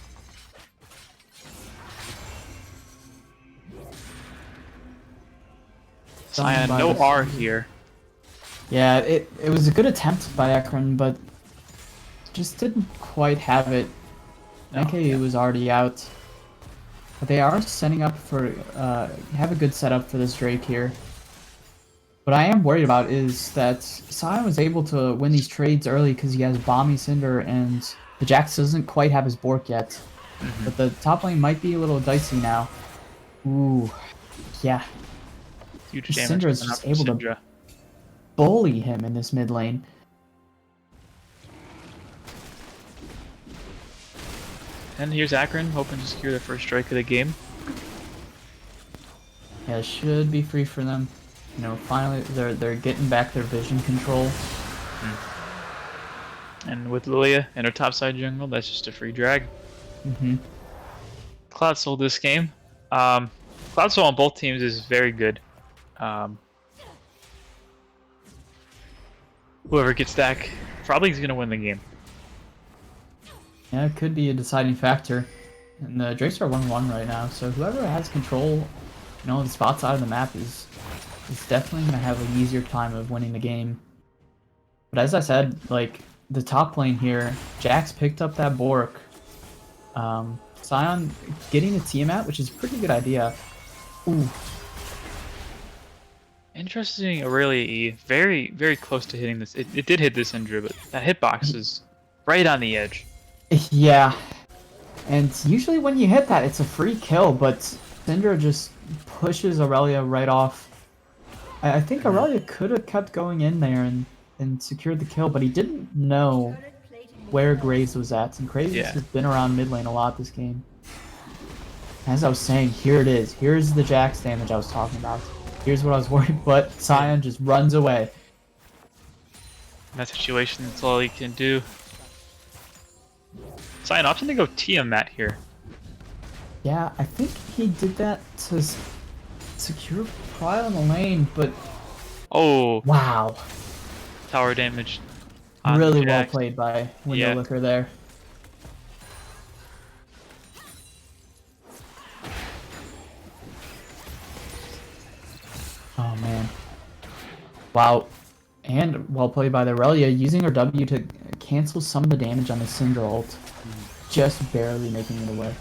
Scion, no R here. Yeah, it was a good attempt by Akron, but just didn't quite have it. No, NKU was already out. But they are setting up for, have a good setup for this Drake here. What I am worried about is that Scion was able to win these trades early because he has Bomby Cinder and the Jax doesn't quite have his Bork yet. But the top lane might be a little dicey now. Ooh, yeah. Huge damage. Syndra is just able to bully him in this mid lane. And here's Akron, hoping to secure their first strike of the game. Yeah, it should be free for them. You know, finally they're getting back their vision control. And with Lilia in her topside jungle, that's just a free drag. Mm-hmm. Cloud Soul this game. Cloud Soul on both teams is very good. Whoever gets that probably is going to win the game. Yeah, it could be a deciding factor. And the Drakes are 1-1 right now, so whoever has control, you know, the spot side of the map is definitely going to have an easier time of winning the game. But as I said, like, the top lane here, Jax picked up that Bork. Sion getting the Tiamat, which is a pretty good idea. Ooh. Interesting Aurelia E. Very, very close to hitting this. It did hit this Syndra, but that hitbox is right on the edge. Yeah. And usually when you hit that, it's a free kill, but Syndra just pushes Aurelia right off. I think Aurelia could have kept going in there and secured the kill, but he didn't know where Graves was at. And Graves has been around mid lane a lot this game. As I was saying, here it is. Here's the Jax damage I was talking about. Here's what I was worried, but Sion just runs away. In that situation, that's all he can do. Sion opting to go Tiamat here. Yeah, I think he did that to secure Pry on the lane, but... Oh, wow. tower damage. Really well Jax. played by Windowlicker there. Oh man. Wow. And well played by the Aurelia, using her W to cancel some of the damage on the Syndra ult. Just barely making it away.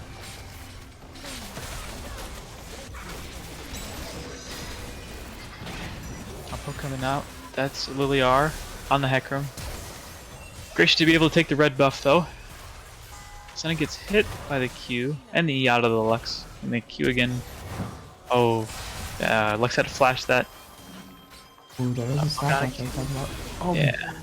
Oppo coming out. That's Liliar on the Hecarim. Gracious to be able to take the red buff though. Senna gets hit by the Q and the E out of the Lux. And the Q again. Oh, Lux had to flash that. Ooh, there is a stack I was talking about. Oh, Yeah.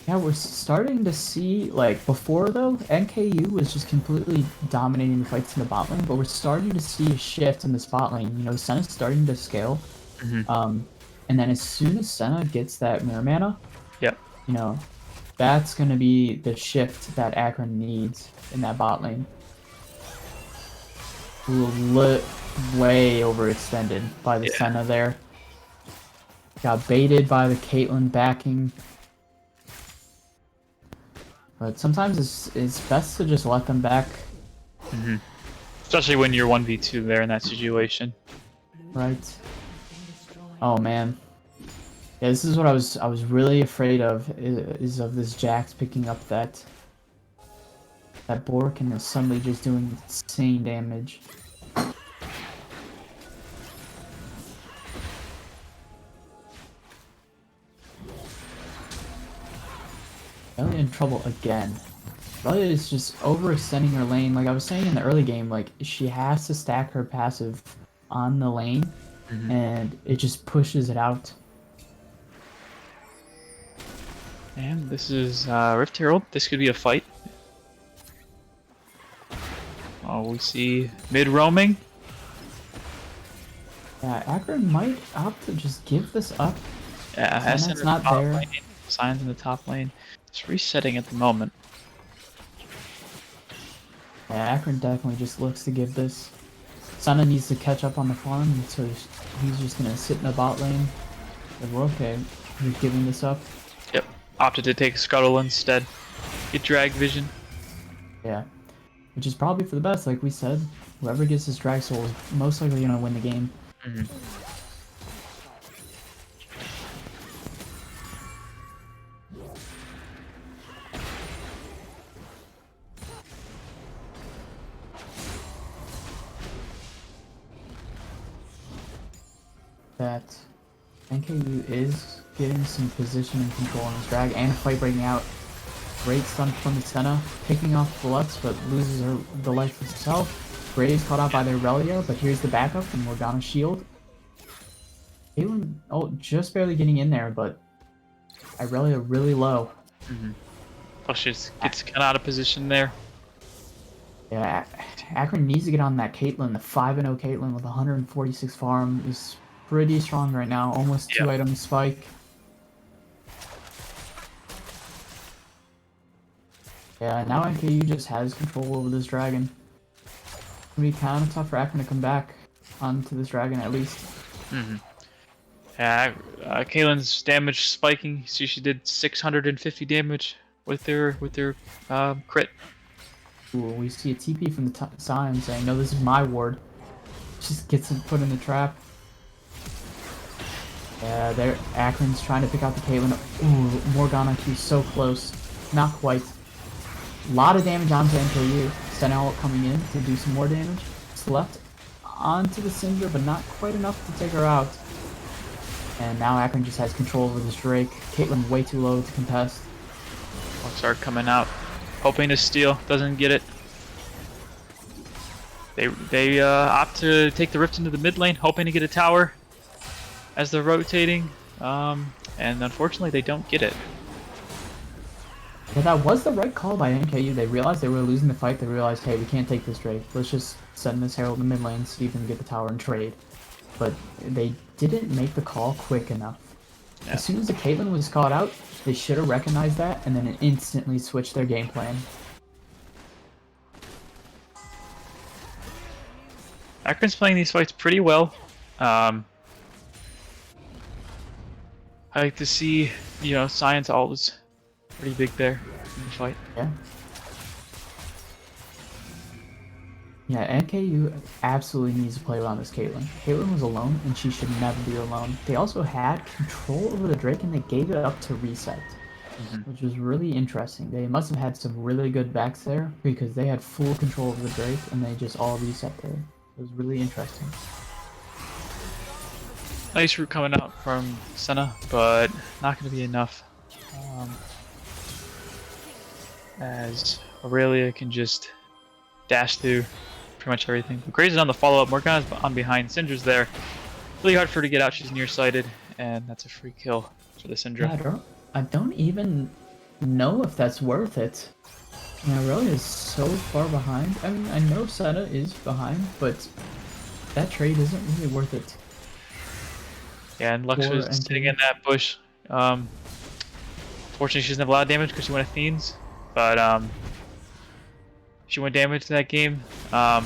Yeah, we're starting to see, like, before though, NKU was just completely dominating the fights in the bot lane, but we're starting to see a shift in the spot lane. You know, Senna's starting to scale. And then as soon as Senna gets that mirror mana, Yep. you know, that's going to be the shift that Akron needs in that bot lane. Way overextended by the Senna there. Got baited by the Caitlyn backing. But sometimes it's best to just let them back. Especially when you're 1v2 there in that situation. Right. Oh man. Yeah, this is what I was really afraid of, is of this Jax picking up that Bork and suddenly just doing insane damage. Aurelia in trouble again. Aurelia is just overextending her lane. Like I was saying in the early game, like she has to stack her passive on the lane, and it just pushes it out. And this is Rift Herald. This could be a fight. Oh, we see mid roaming. Yeah, Akron might opt to just give this up. Yeah, Senna's not there. lane. Signs in the top lane. It's resetting at the moment. Yeah, Akron definitely just looks to give this. Senna needs to catch up on the farm, so he's just gonna sit in the bot lane. And we're okay. He's giving this up. Yep. Opted to take Scuttle instead. Get drag vision. Yeah. Which is probably for the best, like we said. Whoever gets this drag soul is most likely gonna win the game. That NKU is getting some position and control on his drag and a fight breaking out. Great stun from the Senna, picking off the Lux, but loses the life herself. Graves caught out by the Aurelia, but here's the backup from Morgana's shield. Caitlyn, just barely getting in there, but Aurelia really low. Oh, she gets kind of out of position there. Yeah, Akron needs to get on that Caitlyn. The 5-0 Caitlyn with 146 farm is pretty strong right now. Almost 2 Yep. item spike. Yeah, now NKU just has control over this dragon. It's gonna be kind of tough for Akron to come back onto this dragon at least. Yeah, Kaylin's damage spiking. See, she did 650 damage with her crit. Ooh, we see a TP from the sign saying, "No, this is my ward." Just gets him put in the trap. Yeah, there. Akron's trying to pick out the Caitlyn. Ooh, Morgana Q so close. Not quite. A lot of damage onto NKU. Sentinel coming in to do some more damage. It's left onto the Cinder, but not quite enough to take her out. And now Akron just has control over this Drake. Caitlyn way too low to contest. Start coming out, hoping to steal. Doesn't get it. They opt to take the rift into the mid lane, hoping to get a tower as they're rotating. And unfortunately, they don't get it. Yeah, that was the right call by NKU. They realized they were losing the fight. They realized, hey, we can't take this Drake. Let's just send this Herald in the mid lane, see if we can get the tower and trade. But they didn't make the call quick enough. Yeah. As soon as the Caitlyn was caught out, they should have recognized that and then instantly switched their game plan. Akron's playing these fights pretty well. I like to see, Science always pretty big there in the fight. Yeah. Yeah, NKU absolutely needs to play around this Caitlyn. Caitlyn was alone, and she should never be alone. They also had control over the Drake, and they gave it up to reset, which was really interesting. They must have had some really good backs there, because they had full control over the Drake, and they just all reset there. It was really interesting. Nice route coming out from Senna, but not going to be enough. As Aurelia can just dash through pretty much everything. Crazy's on the follow-up. Morgana's on behind. Syndra's there. Really hard for her to get out. She's nearsighted, and that's a free kill for the Syndra. Yeah, I don't even know if that's worth it. Aurelia is so far behind. I mean, I know Senna is behind, but that trade isn't really worth it. Yeah, and Lux was sitting in that bush. Fortunately, she doesn't have a lot of damage because she went Athenes, but she went damage to that game. That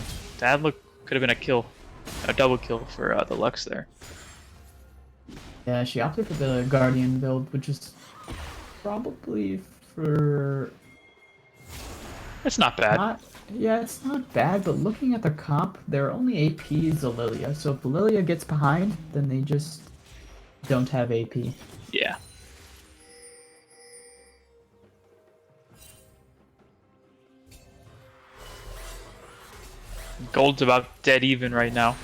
could have been a double kill for the Lux there. Yeah, she opted for the Guardian build, which is probably for... It's not bad. Yeah, it's not bad, but looking at the comp, their only AP is Lilia. So if Lilia gets behind, then they just don't have AP. Yeah. Gold's about dead even right now.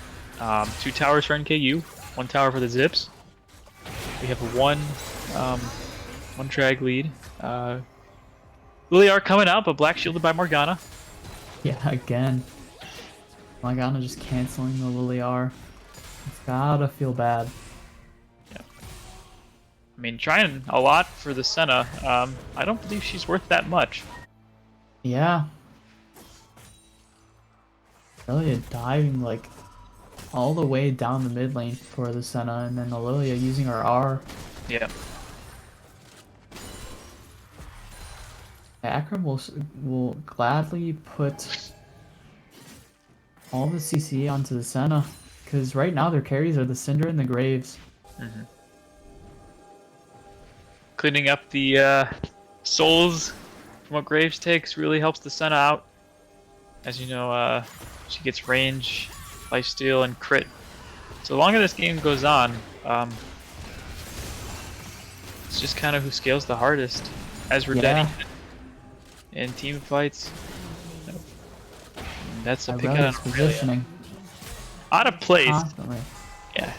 2 towers for NKU, 1 tower for the Zips. We have one drag lead. Lilia coming out, but black shielded by Morgana. Yeah, again. Morgana just canceling the Lilia. It's gotta feel bad. Yeah. I mean, trying a lot for the Senna. I don't believe she's worth that much. Yeah. Lilia diving like all the way down the mid lane for the Senna, and then the Lilia using her R. Yeah. Akron will gladly put all the CC onto the Senna, because right now their carries are the Cinder and the Graves. Cleaning up the souls from what Graves takes really helps the Senna out. As you know, she gets range, lifesteal, and crit. So the longer this game goes on, it's just kind of who scales the hardest. As Readiness in team fights. That's a pick out on positioning. Out of place. Constantly. Yeah.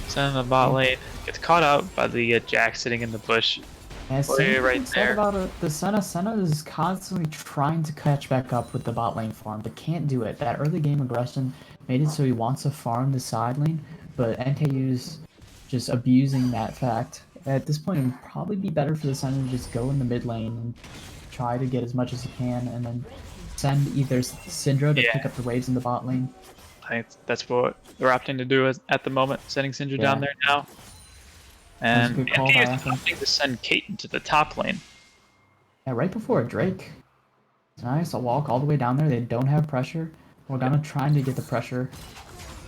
Send in the bot lane. Gets caught out by the Jack sitting in the bush. Yeah, right there. About the Senna. Senna is constantly trying to catch back up with the bot lane farm, but can't do it. That early game aggression made it so he wants to farm the side lane, but NKU's just abusing that fact. At this point, it would probably be better for the Senna to just go in the mid lane and try to get as much as you can, and then send either Syndra to pick up the waves in the bot lane. I think that's what they're opting to do at the moment, sending Syndra down there now. That was a And good call by NKU is Akron. opting to send Kaiten to the top lane. Yeah, right before a Drake. Nice, a walk all the way down there. They don't have pressure. Morgana trying to get the pressure.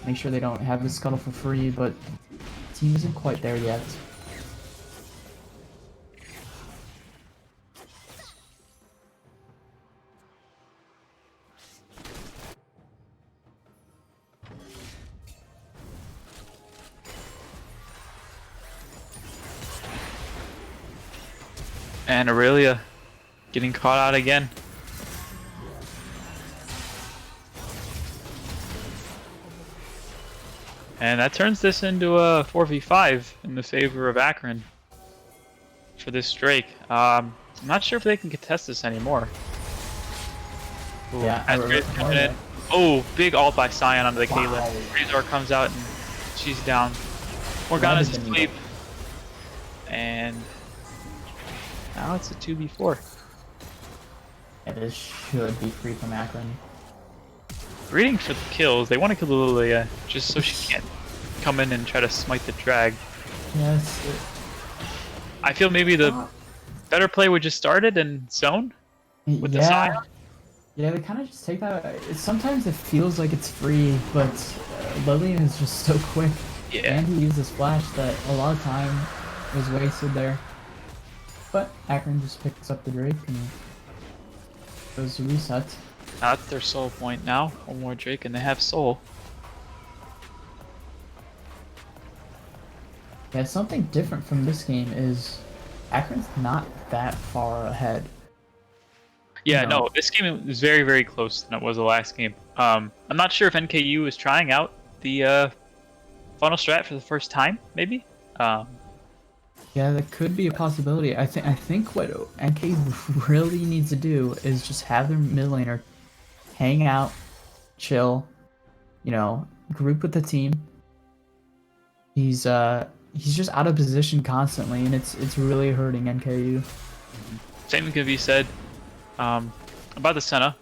Make sure they don't have the scuttle for free, but the team isn't quite there yet. And Aurelia getting caught out again. And that turns this into a 4v5 in the favor of Akron for this Drake. I'm not sure if they can contest this anymore. Ooh, Yeah, Asgrave's coming in. Oh, big ult by Sion onto the Caitlyn. Wow. Razor comes out and she's down. Morgana's Rather than asleep. And now it's a 2v4. Yeah, this should be free from Akron. Reading for the kills. They want to kill the Lilia just so she can't come in and try to smite the drag. Yes. I feel maybe the better play would just started and zone with the Sion. Yeah, they kind of just take that. Sometimes it feels like it's free, but Lillian is just so quick. Yeah. And he uses flash that a lot of time was wasted there. But Akron just picks up the Drake and goes to reset. That's their soul point now. One more Drake and they have soul. Yeah, something different from this game is Akron's not that far ahead. Yeah, No. no, this game is very, very close than it was the last game. I'm not sure if NKU is trying out the funnel strat for the first time, maybe. Yeah, that could be a possibility. I think what NK really needs to do is just have their mid laner hang out, chill, you know, group with the team. He's just out of position constantly, and it's really hurting NKU. Same can be said about the Senna.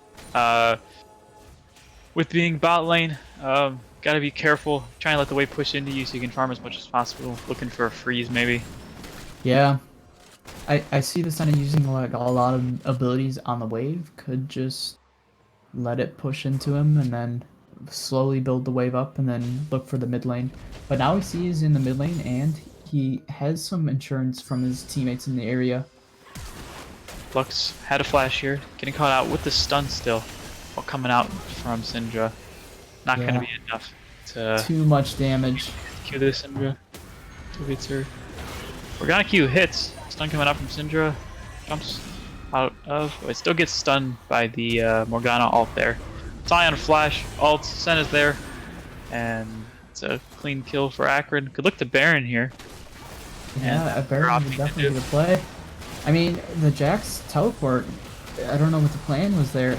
With being bot lane, gotta be careful. Trying to let the wave push into you so you can farm as much as possible. Looking for a freeze, maybe. Yeah, I see the Senna using like a lot of abilities on the wave. Could just let it push into him and then slowly build the wave up and then look for the mid lane. But now we see he's in the mid lane and he has some insurance from his teammates in the area. Lux had a flash here, getting caught out with the stun still, while coming out from Syndra. Not gonna Yeah. be enough to Too much damage. Q this Syndra. 2v2. Morgana Q hits. Stun coming out from Syndra. Jumps out of. It still gets stunned by the Morgana ult there. Sion flash, ult, Senna's there. And it's a clean kill for Akron. Could look to Baron here. Yeah, a they're Baron opting would to definitely do. be the play. I mean, the Jax teleport, I don't know what the plan was there.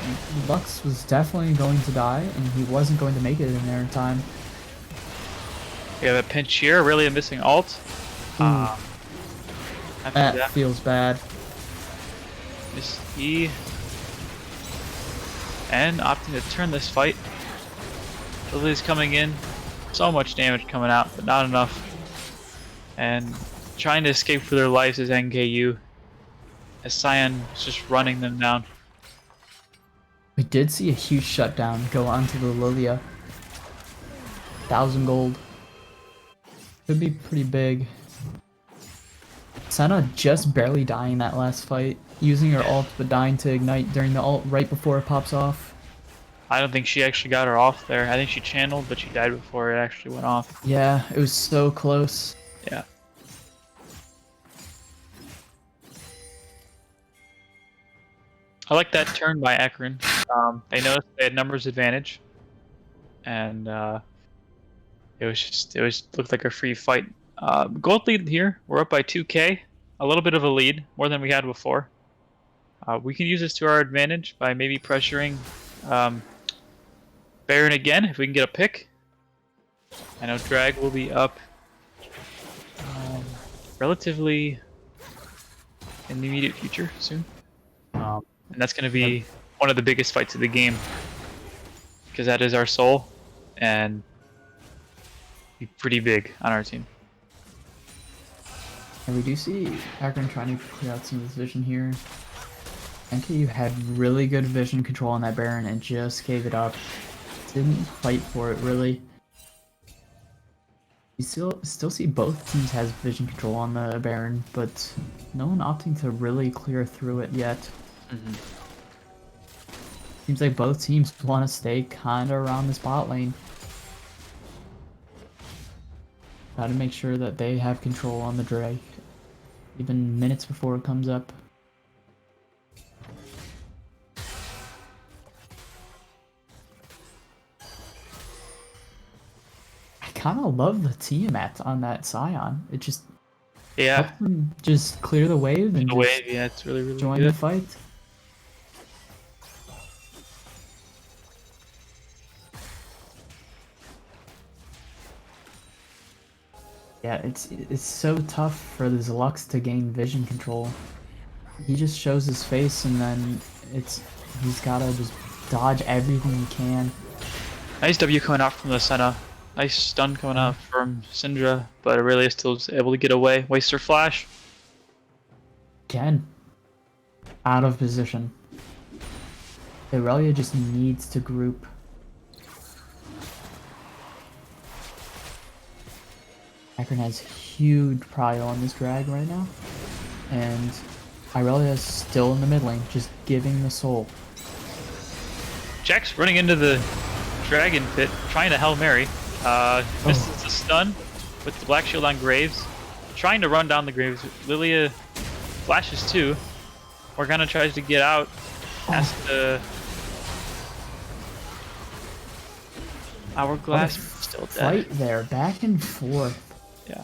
Lux was definitely going to die, and he wasn't going to make it in there in time. We have a pinch here, really a missing ult. After That that, feels bad. Miss E. And opting to turn this fight. Lily's coming in. So much damage coming out, but not enough. And trying to escape for their lives is NKU. As Sion is just running them down. We did see a huge shutdown go onto the Lilia. 1,000 gold. Could be pretty big. Senna just barely dying that last fight. Using her ult, but dying to ignite during the ult right before it pops off. I don't think she actually got her off there. I think she channeled, but she died before it actually went off. Yeah, it was so close. Yeah. I like that turn by Akron. They noticed they had numbers advantage, and it looked like a free fight. Gold lead here. We're up by 2k, a little bit of a lead, more than we had before. We can use this to our advantage by maybe pressuring Baron again if we can get a pick. I know Drag will be up relatively in the immediate future soon. And that's going to be one of the biggest fights of the game. Because that is our soul. And be pretty big on our team. And we do see Akron trying to clear out some of this vision here. NKU had really good vision control on that Baron and just gave it up. Didn't fight for it really. You still see both teams has vision control on the Baron, but no one opting to really clear through it yet. Seems like both teams want to stay kinda around this bot lane. Gotta make sure that they have control on the Drake, even minutes before it comes up. I kinda love the Tiamat on that Scion. It just helps them just clear the wave and The wave, yeah, it's really, really join good. the fight. Yeah, it's so tough for the Zlux to gain vision control. He just shows his face and then he's gotta just dodge everything he can. Nice W coming out from the center. Nice stun coming out from Syndra, but Aurelia still is able to get away. Waste her flash. Again, out of position. Aurelia just needs to group. Akron has huge prio on this drag right now, and Aurelia is still in the mid lane, just giving the soul. Jack's running into the dragon pit, trying to Hail Mary. Misses the stun with the black shield on Graves. Trying to run down the Graves. Lilia flashes too. Morgana tries to get out. Has to... Hourglass still dead. Fight there, back and forth. Yeah.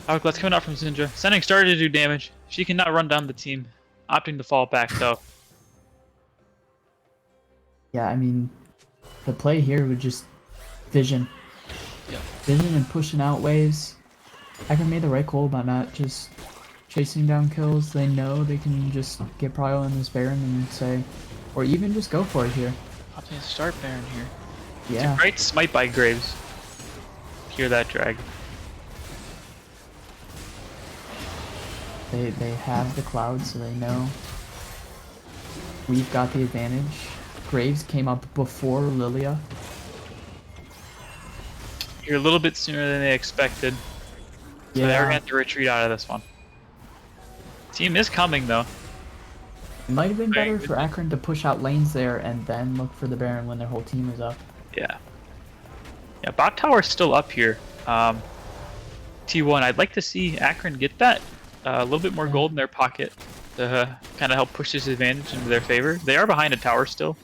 Hourglass coming out from Syndra. Sending started to do damage. She cannot run down the team. Opting to fall back though. Yeah, I mean, the play here would just vision. Yep. Vision and pushing out waves. Akron made the right call by not just chasing down kills. They know they can just get prio in this Baron and say, or even just go for it here. Opting to start Baron here. Yeah. It's a great smite by Graves. Hear that drag. They have the cloud, so they know we've got the advantage. Graves came up before Lilia. You're a little bit sooner than they expected. So they're gonna have to retreat out of this one. Team is coming though. It might have been Very better good. for Akron to push out lanes there and then look for the Baron when their whole team is up. Yeah. Yeah, bot tower is still up here. T1, I'd like to see Akron get that. A little bit more gold in their pocket to kind of help push this advantage into their favor. They are behind a tower still.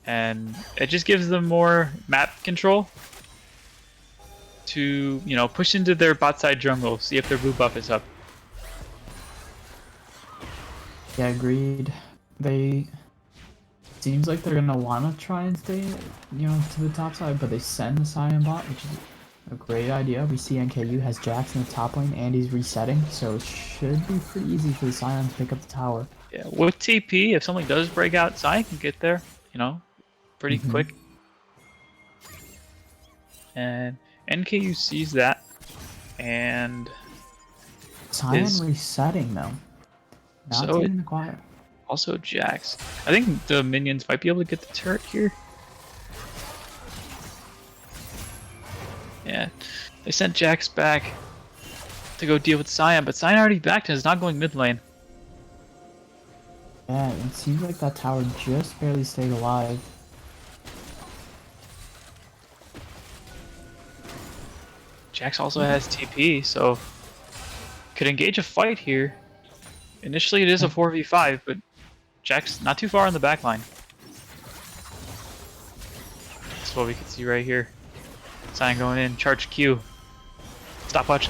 And it just gives them more map control to, you know, push into their bot side jungle, see if their blue buff is up. Yeah, agreed. They seems like they're gonna wanna try and stay, you know, to the top side, but they send the Scion bot, which is a great idea. We see NKU has Jax in the top lane and he's resetting, so it should be pretty easy for the Scion to pick up the tower. Yeah, with TP, if something does break out, Sion can get there, you know, pretty quick. And NKU sees that, and Scion is- resetting though. Not So taking the quiet. also Jax. I think the minions might be able to get the turret here. Yeah, they sent Jax back to go deal with Sion, but Sion already backed and is not going mid lane. Yeah, it seems like that tower just barely stayed alive. Jax also has TP, so could engage a fight here. Initially it is a 4v5, but Jax not too far in the back line. That's what we can see right here. Sion going in, charge Q. Stopwatch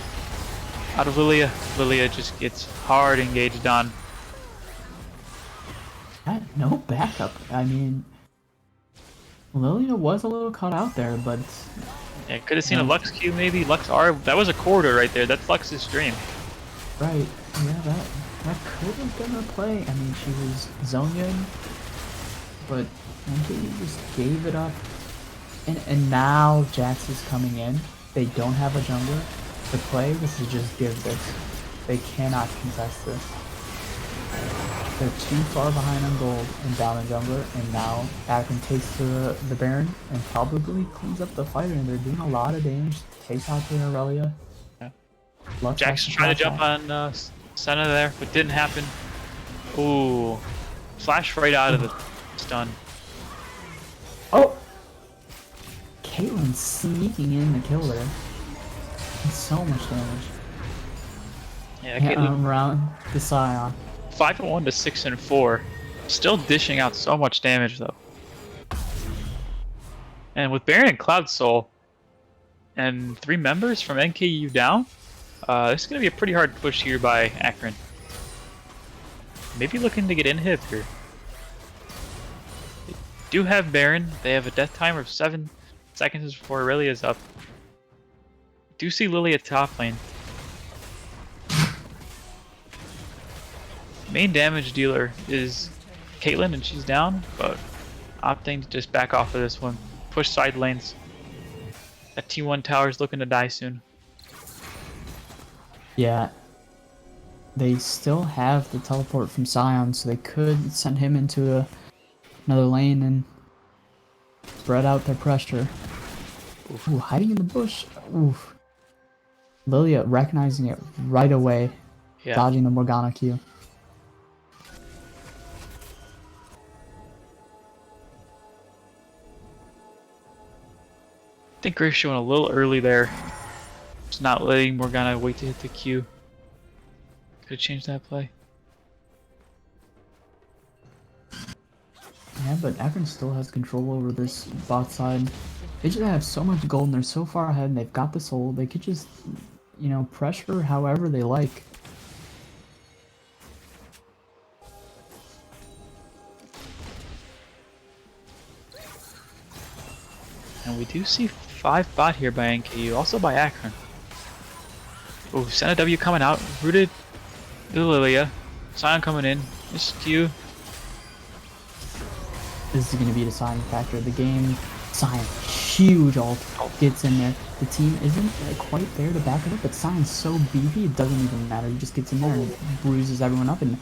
out of Lilia. Lilia just gets hard engaged on. No backup. I mean, Lilia was a little caught out there, but Yeah, could have seen a Lux Q maybe. Lux R. That was a corridor right there. That's Lux's stream. Right. Yeah, that could have been her play. I mean, she was zoning, but NKU just gave it up. And now Jax is coming in. They don't have a jungler. The play was to just give this. They cannot contest this. They're too far behind on gold and down in jungler, and now Akron takes the Baron and probably cleans up the fighter, and they're doing a lot of damage. Takes out the Aurelia. Yeah. Lux Jackson trying to jump on Senna there, but didn't happen. Ooh. Flash right out of the stun. Oh! Caitlyn sneaking in the kill there. And so much damage. Yeah, Caitlyn. Around the Scion. 5-1 to 6-4. Still dishing out so much damage though. And with Baron and Cloud Soul and 3 members from NKU down, this is going to be a pretty hard push here by Akron. Maybe looking to get inhib here. They do have Baron. They have a death timer of 7 seconds before Aurelia is up. Do see Lily at top lane. Main damage dealer is Caitlyn, and she's down, but opting to just back off of this one. Push side lanes. That T1 tower's looking to die soon. Yeah. They still have the teleport from Scion, so they could send him into another lane and spread out their pressure. Ooh, hiding in the bush. Oof. Lilia recognizing it right away, dodging the Morgana Q. I think Grace showing a little early there. Just not letting Morgana wait to hit the Q. Could have changed that play. Yeah, but Akron still has control over this bot side. They just have so much gold and they're so far ahead and they've got the soul. They could just, you know, pressure however they like. And we do see 5 bot here by NKU, also by Akron. Oh, Senna W coming out, rooted the Lilia. Sion coming in, this Q. This is going to be a deciding factor of the game. Sion, huge ult, gets in there. The team isn't quite there to back it up, but Sion's so beefy it doesn't even matter. He just gets in there and bruises everyone up, and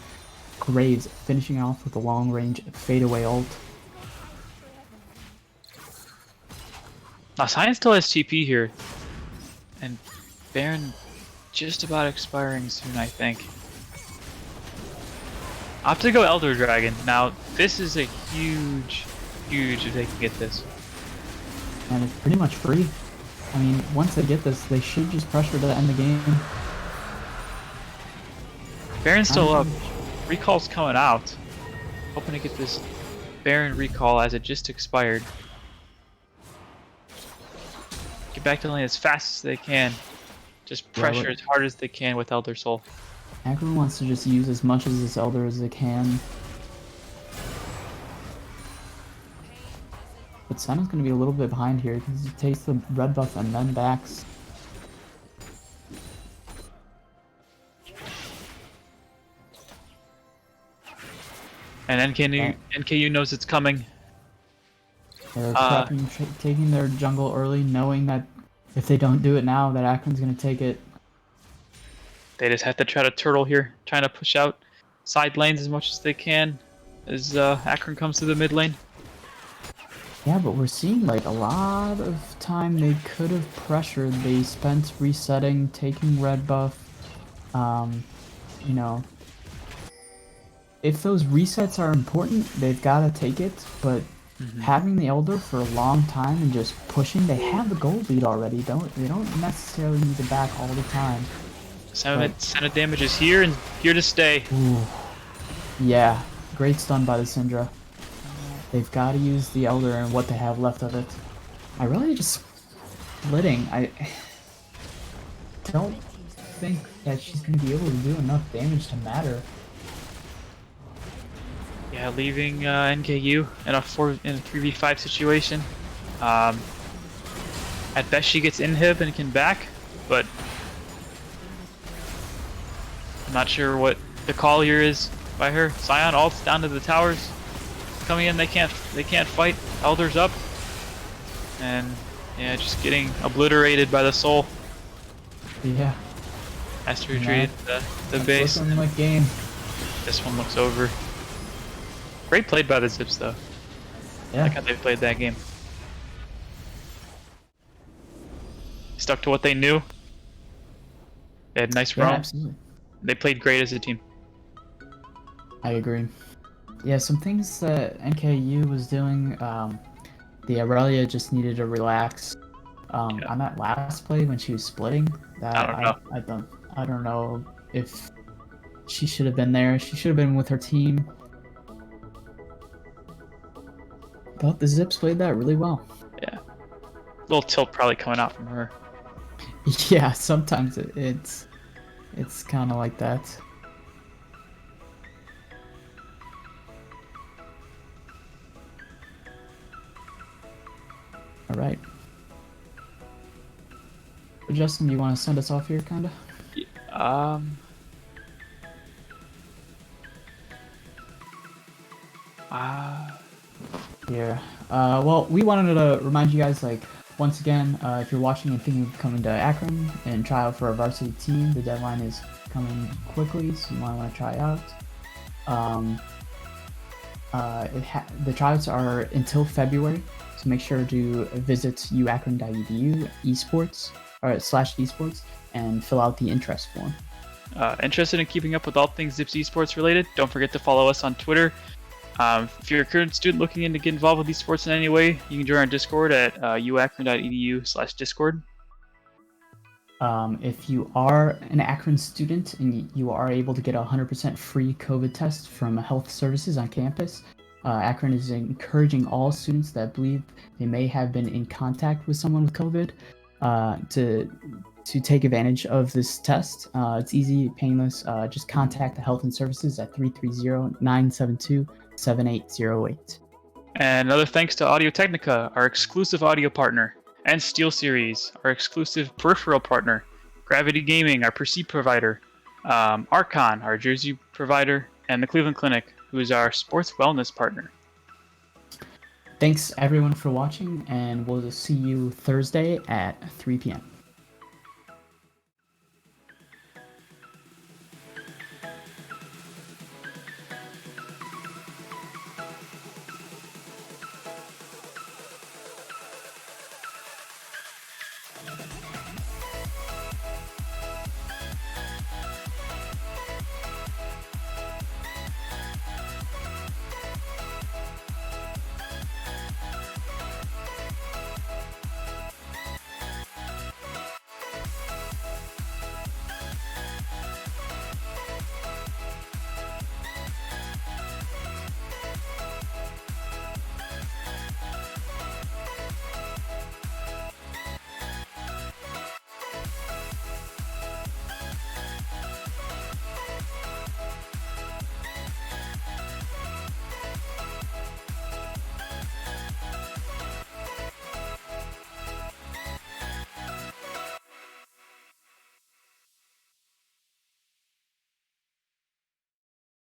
Graves finishing off with a long range fadeaway ult. Now Sion still has TP here, and Baron just about expiring soon, I think. I'll have to go Elder Dragon. Now, this is a huge if they can get this. And it's pretty much free. I mean, once they get this, they should just pressure to end the game. Baron's still up. Recall's coming out. Hoping to get this Baron recall as it just expired. Get back to the lane as fast as they can. Just pressure as hard as they can with Elder Soul. Akron wants to just use as much of this Elder as they can. But Senna's going to be a little bit behind here because he takes the red buff and then backs. And NKU knows it's coming. They're taking their jungle early, knowing that if they don't do it now, that Akron's going to take it. They just have to try to turtle here, trying to push out side lanes as much as they can as Akron comes to the mid lane. Yeah, but we're seeing like a lot of time they could have pressured. They spent resetting, taking red buff. You know, if those resets are important, they've got to take it. But having the Elder for a long time and just pushing, they have the gold lead already. They don't necessarily need to back all the time. Senna damage is here and here to stay. Ooh. Yeah, great stun by the Syndra. They've got to use the Elder and what they have left of it. I really just splitting. I don't think that she's going to be able to do enough damage to matter. Yeah, leaving NKU in a 3v5 situation. I At best, she gets inhib and can back, but I'm not sure what the call here is by her. Scion ults down to the towers. Coming in, they can't fight. Elder's up. And yeah, just getting obliterated by the soul. Yeah. Has to retreat the base. Looking like game. This one looks over. Great played by the Zips though. I like how they played that game. Stuck to what they knew. They had nice roam. Absolutely. They played great as a team. I agree. Yeah, some things that NKU was doing, the Aurelia just needed to relax. On that last play when she was splitting, I don't know if she should have been there. She should have been with her team. But the Zips played that really well. Yeah. Little tilt probably coming out from her. Yeah, sometimes it's kind of like that. All right. Justin, you want to send us off here, kinda? Here. Well, we wanted to remind you guys, like, once again, if you're watching and thinking of coming to Akron and try out for a varsity team, the deadline is coming quickly, so you might want to try out. The tryouts are until February, so make sure to visit uakron.edu esports /esports and fill out the interest form. Interested in keeping up with all things Zips esports related? Don't forget to follow us on Twitter. If you're a current student looking in to get involved with esports in any way, you can join our Discord at uakron.edu/discord. If you are an Akron student and you are able to get a 100% free COVID test from health services on campus, Akron is encouraging all students that believe they may have been in contact with someone with COVID to take advantage of this test. It's easy, painless. Just contact the Health and Services at 330-972-7808. And another thanks to Audio Technica, our exclusive audio partner, and SteelSeries, our exclusive peripheral partner, Gravity Gaming, our PC provider, Archon, our jersey provider, and the Cleveland Clinic, who is our sports wellness partner. Thanks everyone for watching, and we'll see you Thursday at 3 p.m.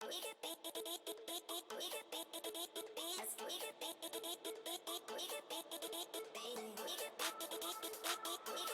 We could be